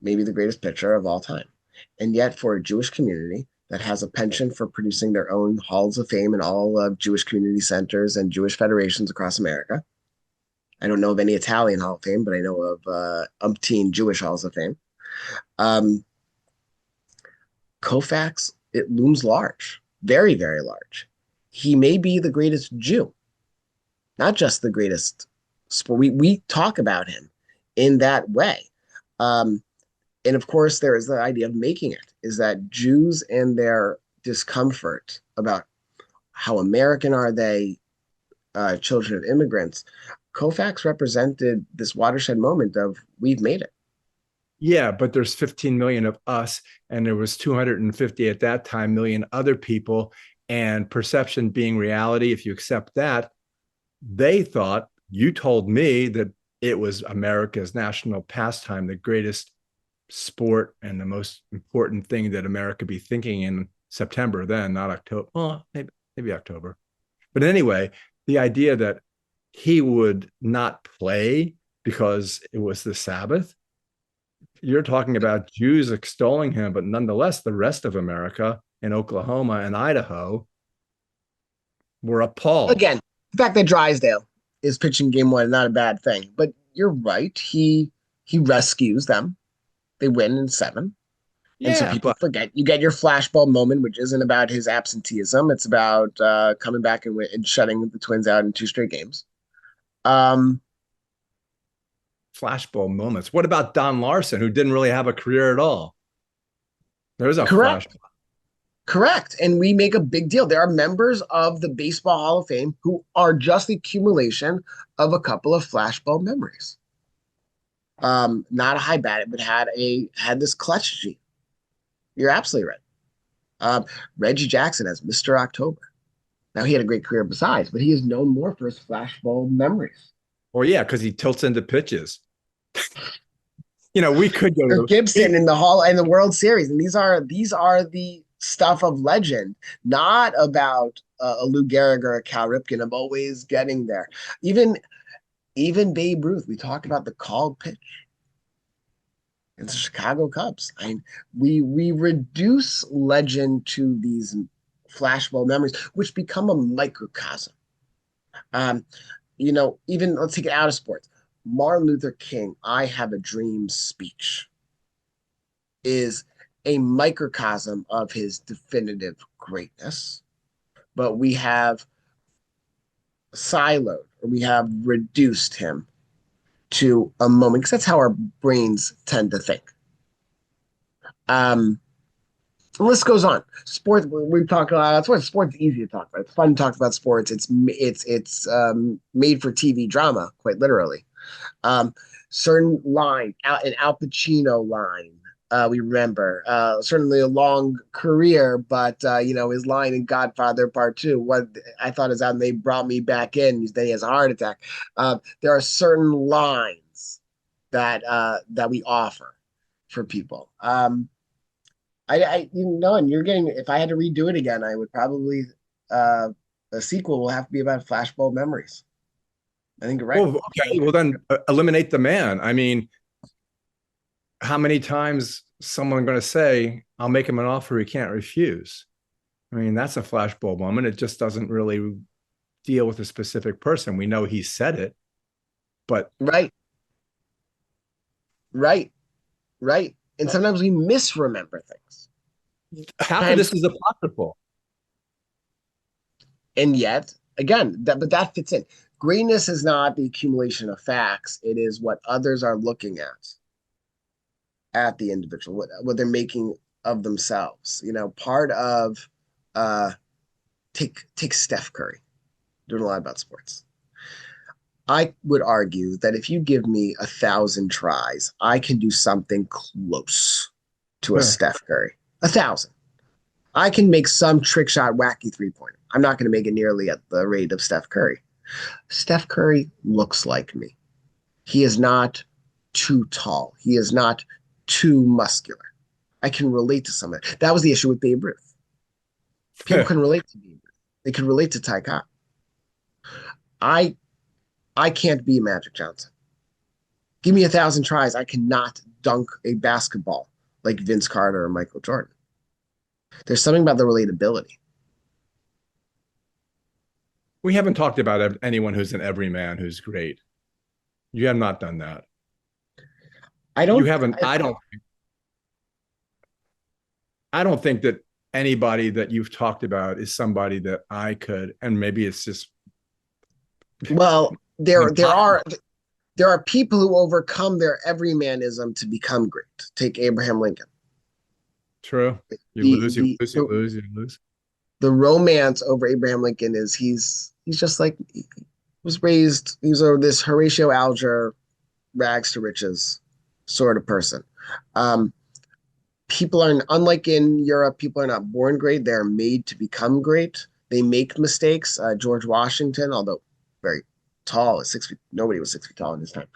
maybe the greatest pitcher of all time. And yet for a Jewish community that has a penchant for producing their own halls of fame in all of Jewish community centers and Jewish federations across America. I don't know of any Italian Hall of Fame, but I know of umpteen Jewish halls of fame. Koufax, it looms large, very, very large. He may be the greatest Jew, not just the greatest sport. We talk about him in that way. And of course, there is the idea of making it, is that Jews and their discomfort about how American are they, children of immigrants. Koufax represented this watershed moment of we've made it. Yeah, but there's 15 million of us, and there was 250 at that time million other people, and perception being reality, if you accept that, they thought, you told me that it was America's national pastime, the greatest sport and the most important thing that America be thinking in September then, not October. Well, maybe October. But anyway, the idea that he would not play because it was the Sabbath, you're talking about Jews extolling him, but nonetheless, the rest of America in Oklahoma and Idaho were appalled. Again, the fact that Drysdale is pitching game one is not a bad thing, but you're right. He rescues them. They win in 7. And so people forget. You get your flashball moment, which isn't about his absenteeism. It's about coming back and shutting the Twins out in 2 straight games. Flashball moments. What about Don Larson, who didn't really have a career at all? There's a Correct. flashball. Correct. And we make a big deal. There are members of the Baseball Hall of Fame who are just the accumulation of a couple of flashball memories. Not a high bat, but had this clutch gene. You're absolutely right. Reggie Jackson as Mr. October. Now he had a great career besides, but he is known more for his flashbulb memories. Well, yeah, because he tilts into pitches. We could go Kirk to Gibson in the Hall and the World Series, and these are the stuff of legend, not about a Lou Gehrig or a Cal Ripken. I'm always getting there. Even even Babe Ruth. We talked about the called pitch. It's the Chicago Cubs. We reduce legend to these flashbulb memories, which become a microcosm. Um, even let's take it out of sports. Martin Luther King, "I Have a Dream" speech is a microcosm of his definitive greatness, but we have siloed or we have reduced him to a moment because that's how our brains tend to think. The list goes on. Sports, we've talked about. That's why sports is easy to talk about. It's fun to talk about sports. It's made for TV drama, quite literally. Um, Certain line, an Al Pacino line. We remember certainly a long career, but his line in Godfather Part Two. What I thought is that they brought me back in. Then he has a heart attack. There are certain lines that we offer for people. And you're getting. If I had to redo it again, I would probably a sequel will have to be about flashbulb memories. I think you're right. Well, okay. Well, then eliminate the man. I mean, how many times someone going to say, "I'll make him an offer he can't refuse"? I mean, that's a flashbulb moment. It just doesn't really deal with a specific person. We know he said it, but Right, right, right. And sometimes we misremember things. half of And, this is apocryphal. and yet, again, but that fits in. Greatness is not the accumulation of facts. It is what others are looking at the individual, what they're making of themselves. Part of uh take Steph Curry, doing a lot about sports. I would argue that if you give me 1,000 tries, I can do something close to a Steph Curry. 1,000. I can make some trick shot, wacky 3-pointer. I'm not going to make it nearly at the rate of Steph Curry. Steph Curry looks like me. He is not too tall. He is not too muscular. I can relate to some of it. That was the issue with Babe Ruth. People can relate to Babe Ruth. They can relate to Ty Cobb. I can't be Magic Johnson. Give me 1,000 tries. I cannot dunk a basketball like Vince Carter or Michael Jordan. There's something about the relatability. We haven't talked about anyone who's an everyman who's great. You have not done that. I don't. You haven't. I don't think that anybody that you've talked about is somebody that I could, and maybe it's just. Well, there are people who overcome their everymanism to become great. Take Abraham Lincoln. True. You lose. The romance over Abraham Lincoln is he's just like he was raised. He's this Horatio Alger, rags to riches sort of person. People are unlike in Europe. People are not born great; they're made to become great. They make mistakes. George Washington, although very tall, is 6 feet. Nobody was 6 feet tall in his time.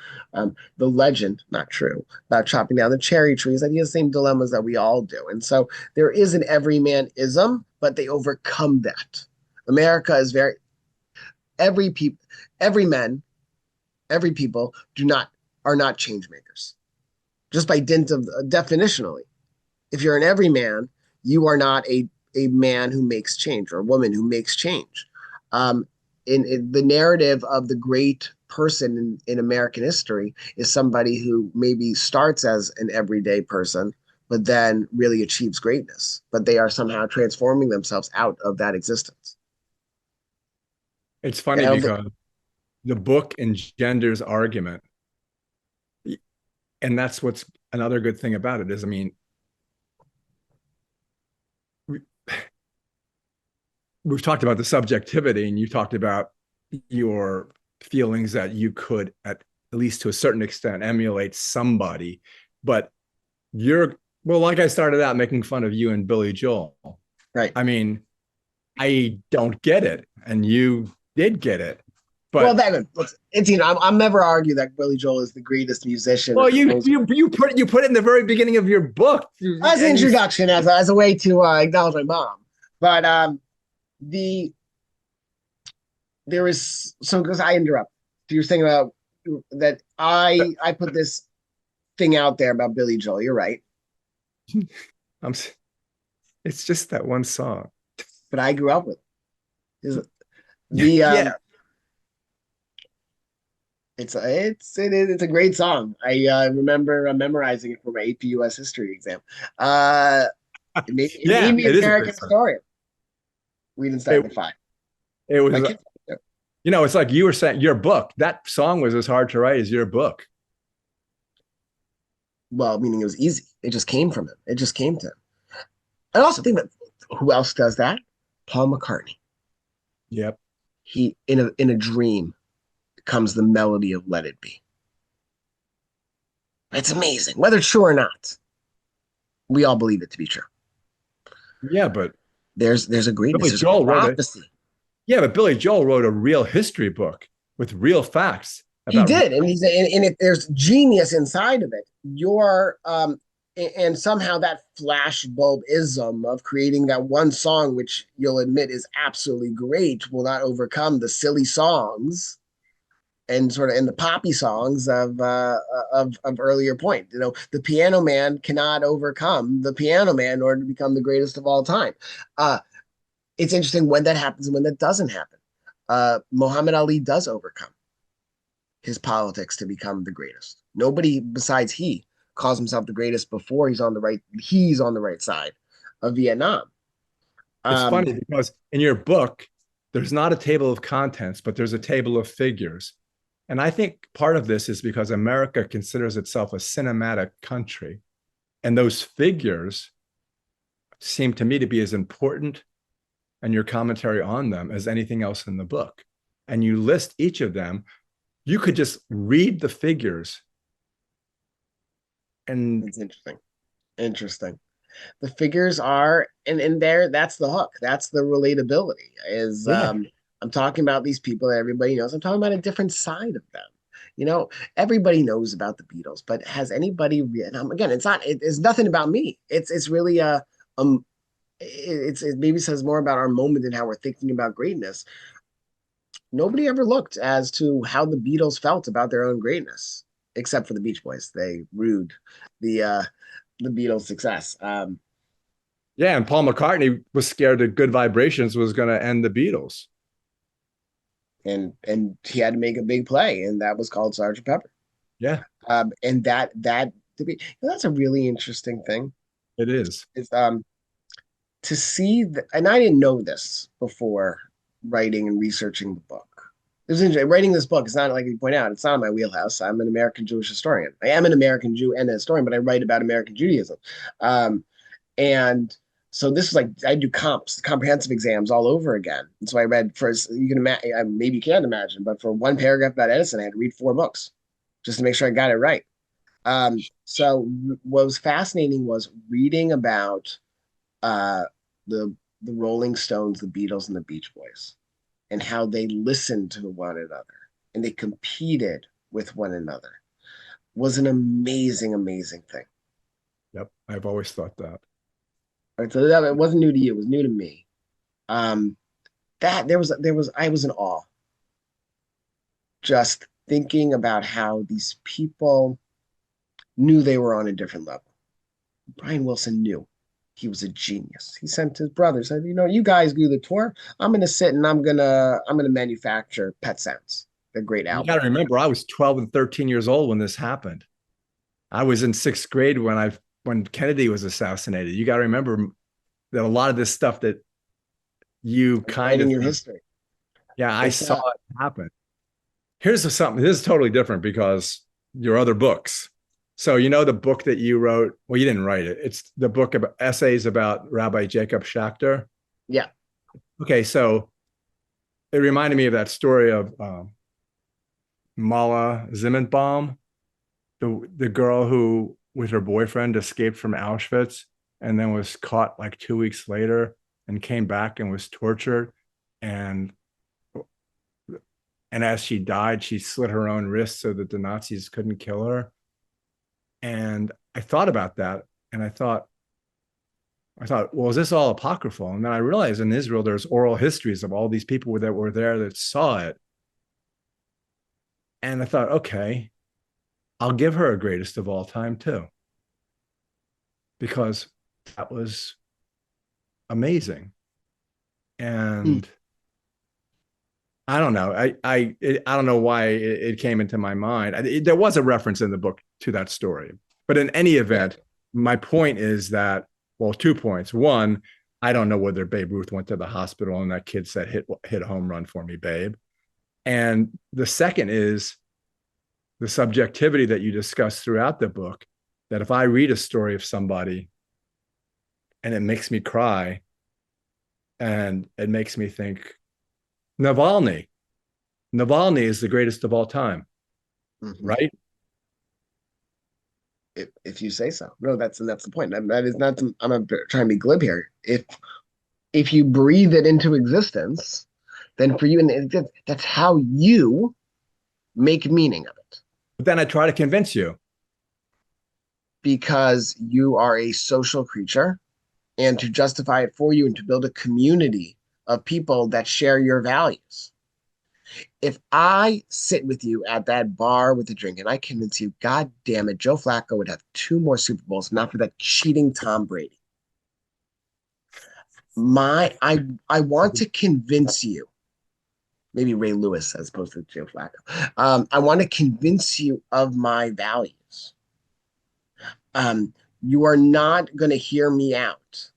The legend, not true, about chopping down the cherry trees, that he has the same dilemmas that we all do. And so there is an everymanism, but they overcome that. America is every people are not change makers. Just by dint of definitionally. If you're an everyman, you are not a man who makes change or a woman who makes change. In the narrative of the great person in American history is somebody who maybe starts as an everyday person, but then really achieves greatness. But they are somehow transforming themselves out of that existence. It's funny because the book engenders argument. And that's what's another good thing about it is, I mean, we've talked about the subjectivity, and you talked about your feelings that you could, at least to a certain extent, emulate somebody. But like I started out making fun of you and Billy Joel. Right. I mean, I don't get it, and you did get it. Well, But that it's I'm never argue that Billy Joel is the greatest musician or well, you composer. you you put it in the very beginning of your book, As an and you introduction, as a way to acknowledge my mom. But the there is so because I interrupt. You're saying about that I put this thing out there about Billy Joel. You're right, I'm. It's just that one song. but I grew up with it. Is the Yeah, it's a great song. I remember memorizing it for my AP US history exam. It yeah, made me it an is a American great song. historian. We didn't start It in the five. it was, My kids, it's like you were saying, your book. That song was as hard to write as your book. well, meaning it was easy. It just came from him. It just came to him. I also think that who else does that? Paul McCartney. Yep. He in a dream comes the melody of Let It Be. It's amazing, whether it's true or not. We all believe it to be true. Yeah, but There's a greatness. Billy There's a Joel wrote it. prophecy. Yeah, but Billy Joel wrote a real history book with real facts He about. did, and there's genius inside of it. And somehow that flashbulbism of creating that one song, which you'll admit is absolutely great, will not overcome the silly songs and sort of in the poppy songs of earlier point. You know, the Piano Man cannot overcome the Piano Man in order to become the greatest of all time. It's interesting when that happens and when that doesn't happen. Muhammad Ali does overcome his politics to become the greatest. Nobody besides he calls himself the greatest before he's on the right side of Vietnam. It's Um, funny because in your book, there's not a table of contents, but there's a table of figures. And I think part of this is because America considers itself a cinematic country. And those figures seem to me to be as important, and your commentary on them, as anything else in the book. And you list each of them. You could just read the figures. And it's interesting. The figures are, and there, that's the hook. That's the relatability. yeah, I'm talking about these people that everybody knows. I'm talking about a different side of them. You know, everybody knows about the Beatles, but has anybody? Again, it's nothing about me. It's really um, it maybe says more about our moment and how we're thinking about greatness. Nobody ever looked as to how the Beatles felt about their own greatness, except for the Beach Boys. They rued the uh, the Beatles' success. yeah. And Paul McCartney was scared that Good Vibrations was going to end the Beatles. And he had to make a big play, and that was called Sergeant Pepper. Yeah, And that to be that's a really interesting thing. it is. Is to see and I didn't know this before writing and researching the book. It was interesting. Writing this book is not like you point out, it's not my wheelhouse. I'm an American Jewish historian. I am an American Jew and a historian, but I write about American Judaism. And so this is like I do comprehensive exams all over again. And so I read first. You can imagine, maybe you can't imagine, but for one paragraph about Edison, I had to read 4 books just to make sure I got it right. So what was fascinating was reading about uh, the Rolling Stones, the Beatles, and the Beach Boys, and how they listened to one another and they competed with one another was an amazing, amazing thing. Yep, I've always thought that. Right, so that it wasn't new to you; it was new to me. Um, that there was I was in awe just thinking about how these people knew they were on a different level. Brian Wilson knew he was a genius. He sent his brother, said, you know, you guys do the tour. I'm gonna sit and I'm gonna manufacture Pet Sounds, a great You album. got to remember, I was 12 and 13 years old when this happened. I was in sixth grade when Kennedy was assassinated. You got to remember that a lot of this stuff that you kind Writing of, your history. yeah, I It's saw it happen. Here's something. This is totally different because your other books. So the book that you wrote. Well, you didn't write it. It's the book about essays about Rabbi Jacob Schachter. yeah. Okay, so it reminded me of that story of Mala Zimmerbaum, the girl who with her boyfriend escaped from Auschwitz and then was caught like 2 weeks later and came back and was tortured. And as she died, she slit her own wrist so that the Nazis couldn't kill her. And I thought about that, and I thought, well, is this all apocryphal? And then I realized in Israel, there's oral histories of all these people that were there that saw it. And I thought, okay, I'll give her a greatest of all time too, because that was amazing. And I don't know. I don't know why it came into my mind. There was a reference in the book to that story, but in any event, my point is that, well, 2 points. One, I don't know whether Babe Ruth went to the hospital and that kid said, hit a home run for me, babe. And the second is the subjectivity that you discuss throughout the book, that if I read a story of somebody and it makes me cry and it makes me think, Navalny is the greatest of all time, right? If you say so. No, that's the point. That is not. I'm not trying to be glib here. If you breathe it into existence, then for you, and that's how you make meaning of it. But then I try to convince you, because you are a social creature, and to justify it for you and to build a community of people that share your values. If I sit with you at that bar with a drink and I convince you, God damn it, Joe Flacco would have 2 more Super Bowls, not for that cheating Tom Brady. I want to convince you, maybe Ray Lewis as opposed to Joe Flacco. I want to convince you of my values. You are not going to hear me out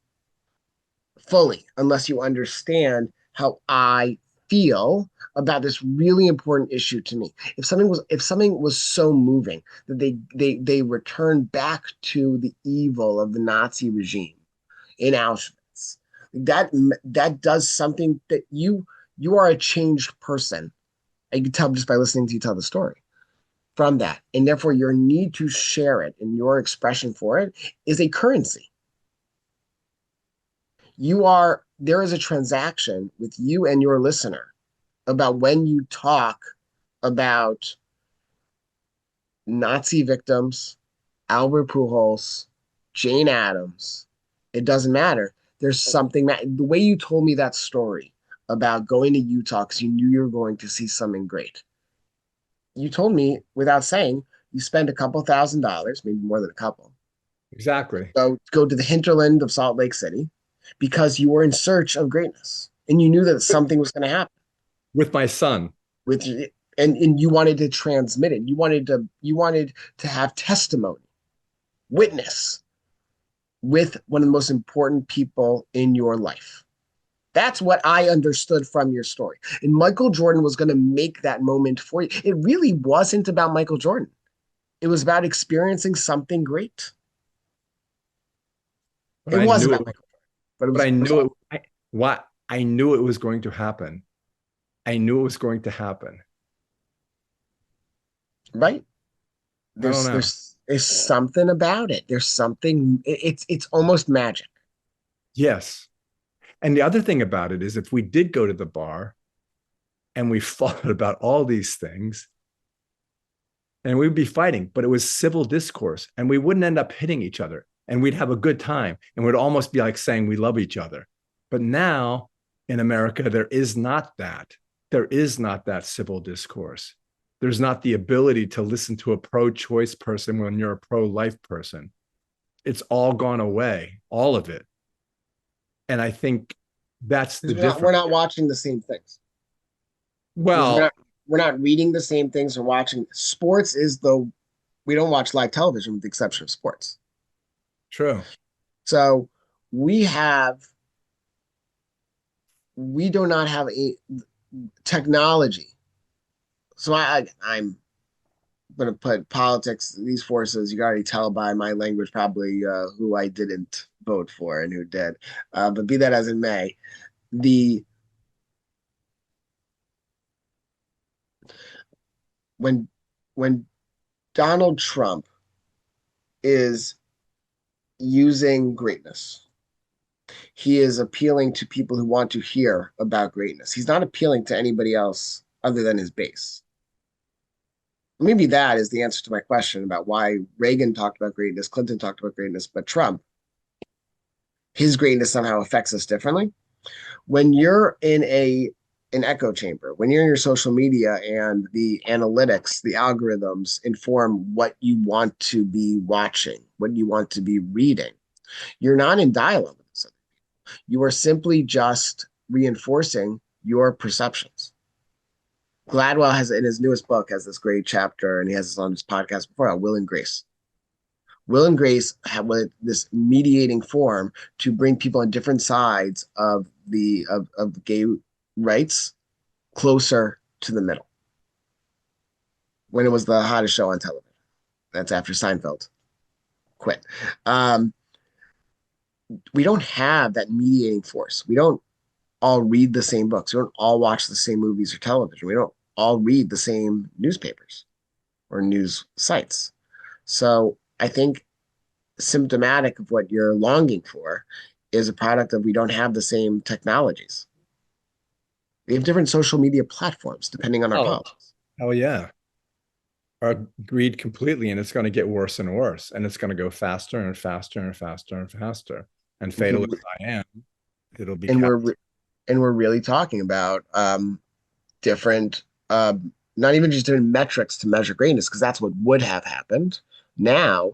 fully unless you understand how I feel about this really important issue to me. If something was so moving that they returned back to the evil of the Nazi regime in Auschwitz, that does something that you are a changed person. I can tell just by listening to you tell the story from that. And therefore your need to share it and your expression for it is a currency. There is a transaction with you and your listener about when you talk about Nazi victims, Albert Pujols, Jane Addams. It doesn't matter. There's something the way you told me that story about going to Utah because you knew you were going to see something great. You told me without saying you spent a couple $1,000s, maybe more than a couple. Exactly. Go to the hinterland of Salt Lake City because you were in search of greatness and you knew that something was going to happen with my son. And you wanted to transmit it. You wanted to have testimony, witness with one of the most important people in your life. That's what I understood from your story. And Michael Jordan was going to make that moment for you. It really wasn't about Michael Jordan. It was about experiencing something great. It was about Michael Jordan. But I knew it was going to happen. I knew it was going to happen. Right? There's something about it. There's something. It's almost magic. Yes. And the other thing about it is if we did go to the bar and we fought about all these things and we'd be fighting, but it was civil discourse and we wouldn't end up hitting each other and we'd have a good time and we'd almost be like saying we love each other. But now in America, there is not that. There is not that civil discourse. There's not the ability to listen to a pro-choice person when you're a pro-life person. It's all gone away, all of it. And I think that's the difference. We're not watching the same things. Well, we're not reading the same things. We're watching. Sports we don't watch live television with the exception of sports. True. So we do not have a technology. So I'm going to put politics, these forces, you can already tell by my language probably who I didn't vote for and who did. But be that as it may, when Donald Trump is using greatness He is appealing to people who want to hear about greatness. He's not appealing to anybody else other than his base. Maybe that is the answer to my question about why Reagan talked about greatness, Clinton talked about greatness, but Trump, his greatness somehow affects us differently. When you're in an echo chamber, when you're in your social media and the analytics, the algorithms inform what you want to be watching, what you want to be reading, you're not in dialogue with this. You are simply just reinforcing your perceptions. Gladwell has, in his newest book, has this great chapter, and he has this on his podcast before, Will and Grace. Will and Grace have this mediating form to bring people on different sides of gay rights closer to the middle. When it was the hottest show on television, that's after Seinfeld quit. We don't have that mediating force. We don't all read the same books. We don't all watch the same movies or television. We don't all read the same newspapers or news sites. So I think symptomatic of what you're longing for is a product of we don't have the same technologies. We have different social media platforms depending on our politics. Oh yeah. Agreed completely. And it's going to get worse and worse. And it's going to go faster and faster and faster and faster. And fatal as I am, it'll be. And we're really talking about different, not even just different metrics to measure greatness, because that's what would have happened. Now,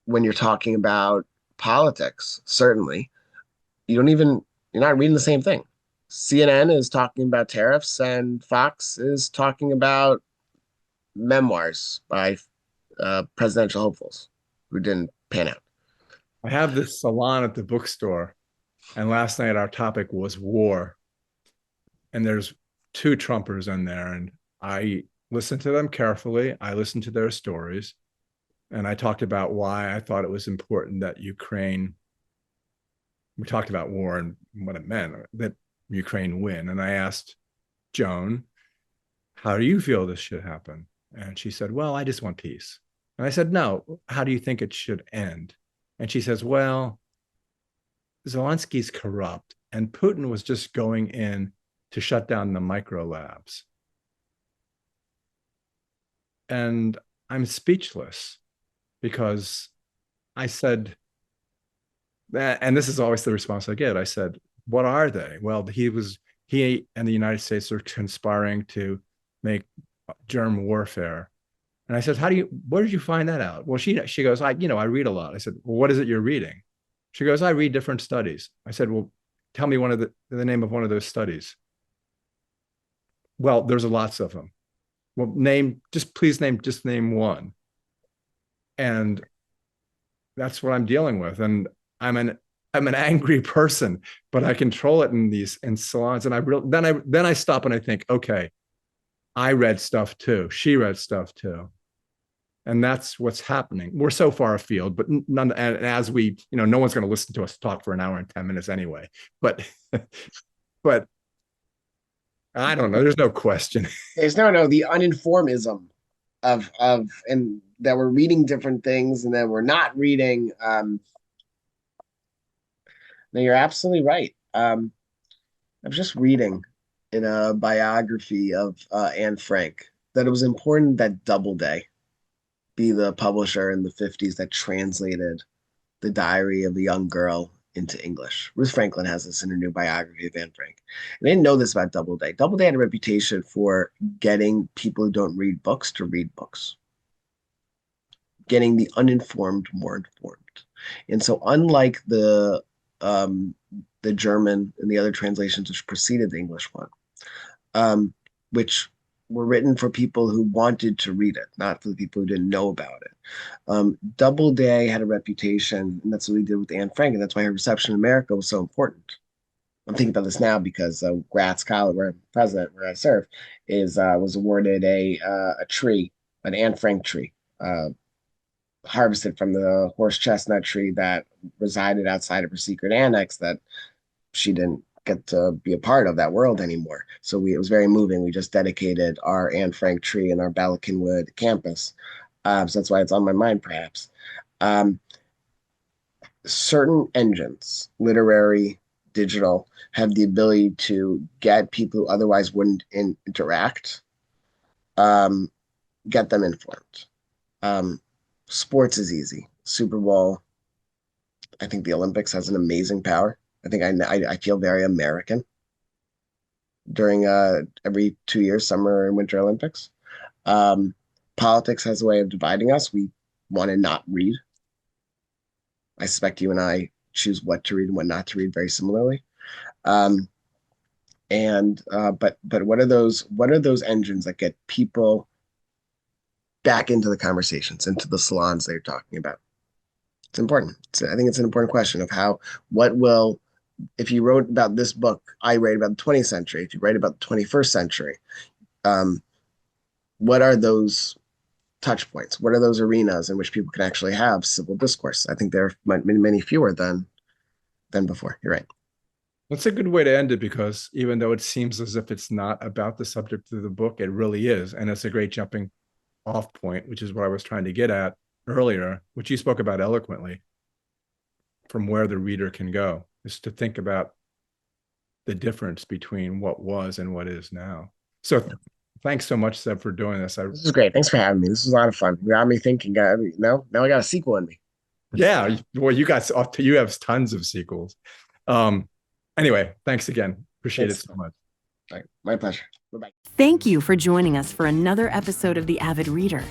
when you're talking about politics, certainly, you're not reading the same thing. CNN is talking about tariffs, and Fox is talking about memoirs by presidential hopefuls who didn't pan out. I have this salon at the bookstore, and last night our topic was war. And there's 2 Trumpers in there, and I listened to them carefully. I listened to their stories, and I talked about why I thought it was important that Ukraine, we talked about war and what it meant, that Ukraine win. And I asked Joan, how do you feel this should happen? And she said, well, I just want peace. And I said, no, how do you think it should end? And she says, well, Zelensky's corrupt, and Putin was just going in to shut down the micro labs. And I'm speechless because I said, and this is always the response I get. I said, what are they? Well, he and the United States are conspiring to make germ warfare. And I said, where did you find that out? Well, she goes, I read a lot. I said, well, what is it you're reading? She goes, I read different studies. I said, well, tell me the name of one of those studies. Well, there's lots of them. Well, please name one. And that's what I'm dealing with. And I'm an angry person, but I control it in salons. And then I stop and I think, okay, I read stuff too. She read stuff too. And that's what's happening. We're so far afield, but and as we, no one's going to listen to us talk for an hour and 10 minutes anyway. But I don't know. There's no question. There's no the uninformism of and that we're reading different things and then we're not reading. No, you're absolutely right. I was just reading in a biography of Anne Frank that it was important that Doubleday be the publisher in the 50s that translated the diary of a young girl into English. Ruth Franklin has this in her new biography of Anne Frank. And I didn't know this about Doubleday. Doubleday had a reputation for getting people who don't read books to read books, getting the uninformed more informed. And so unlike the German and the other translations which preceded the English one, which were written for people who wanted to read it, not for the people who didn't know about it. Doubleday had a reputation, and that's what we did with Anne Frank, and that's why her reception in America was so important. I'm thinking about this now because Gratz College, where I'm president, where I serve, was awarded a tree, an Anne Frank tree, harvested from the horse chestnut tree that resided outside of her secret annex that she didn't get to be a part of that world anymore. So it was very moving. We just dedicated our Anne Frank tree in our Bala Cynwyd campus. So that's why it's on my mind, perhaps. certain engines, literary, digital, have the ability to get people who otherwise wouldn't interact, um, get them informed. Um, Sports is easy. Super Bowl. I think the Olympics has an amazing power. I think I feel very American during every 2 years, summer and winter Olympics. Um, Politics has a way of dividing us. We want to not read. I suspect you and I choose what to read and what not to read very similarly. Um, but what are those engines that get people back into the conversations, into the salons they're talking about? It's important. I think it's an important question of what will, if you wrote about this book, I write about the 20th century. If you write about the 21st century, um, what are those touch points? What are those arenas in which people can actually have civil discourse? I think there are many fewer than before. You're right. That's a good way to end it, because even though it seems as if it's not about the subject of the book, it really is. And it's a great jumping off point, which is what I was trying to get at earlier, which you spoke about eloquently, from where the reader can go, is to think about the difference between what was and what is now. So thanks so much, Zev, for doing this. This is great. Thanks for having me. This was a lot of fun. You got me thinking. Now I got a sequel in me. Yeah, well, you have tons of sequels. Anyway, thanks again. Appreciate it so much. All right, my pleasure. Bye-bye. Thank you for joining us for another episode of The Avid Reader.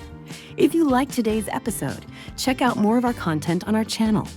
If you liked today's episode, check out more of our content on our channel.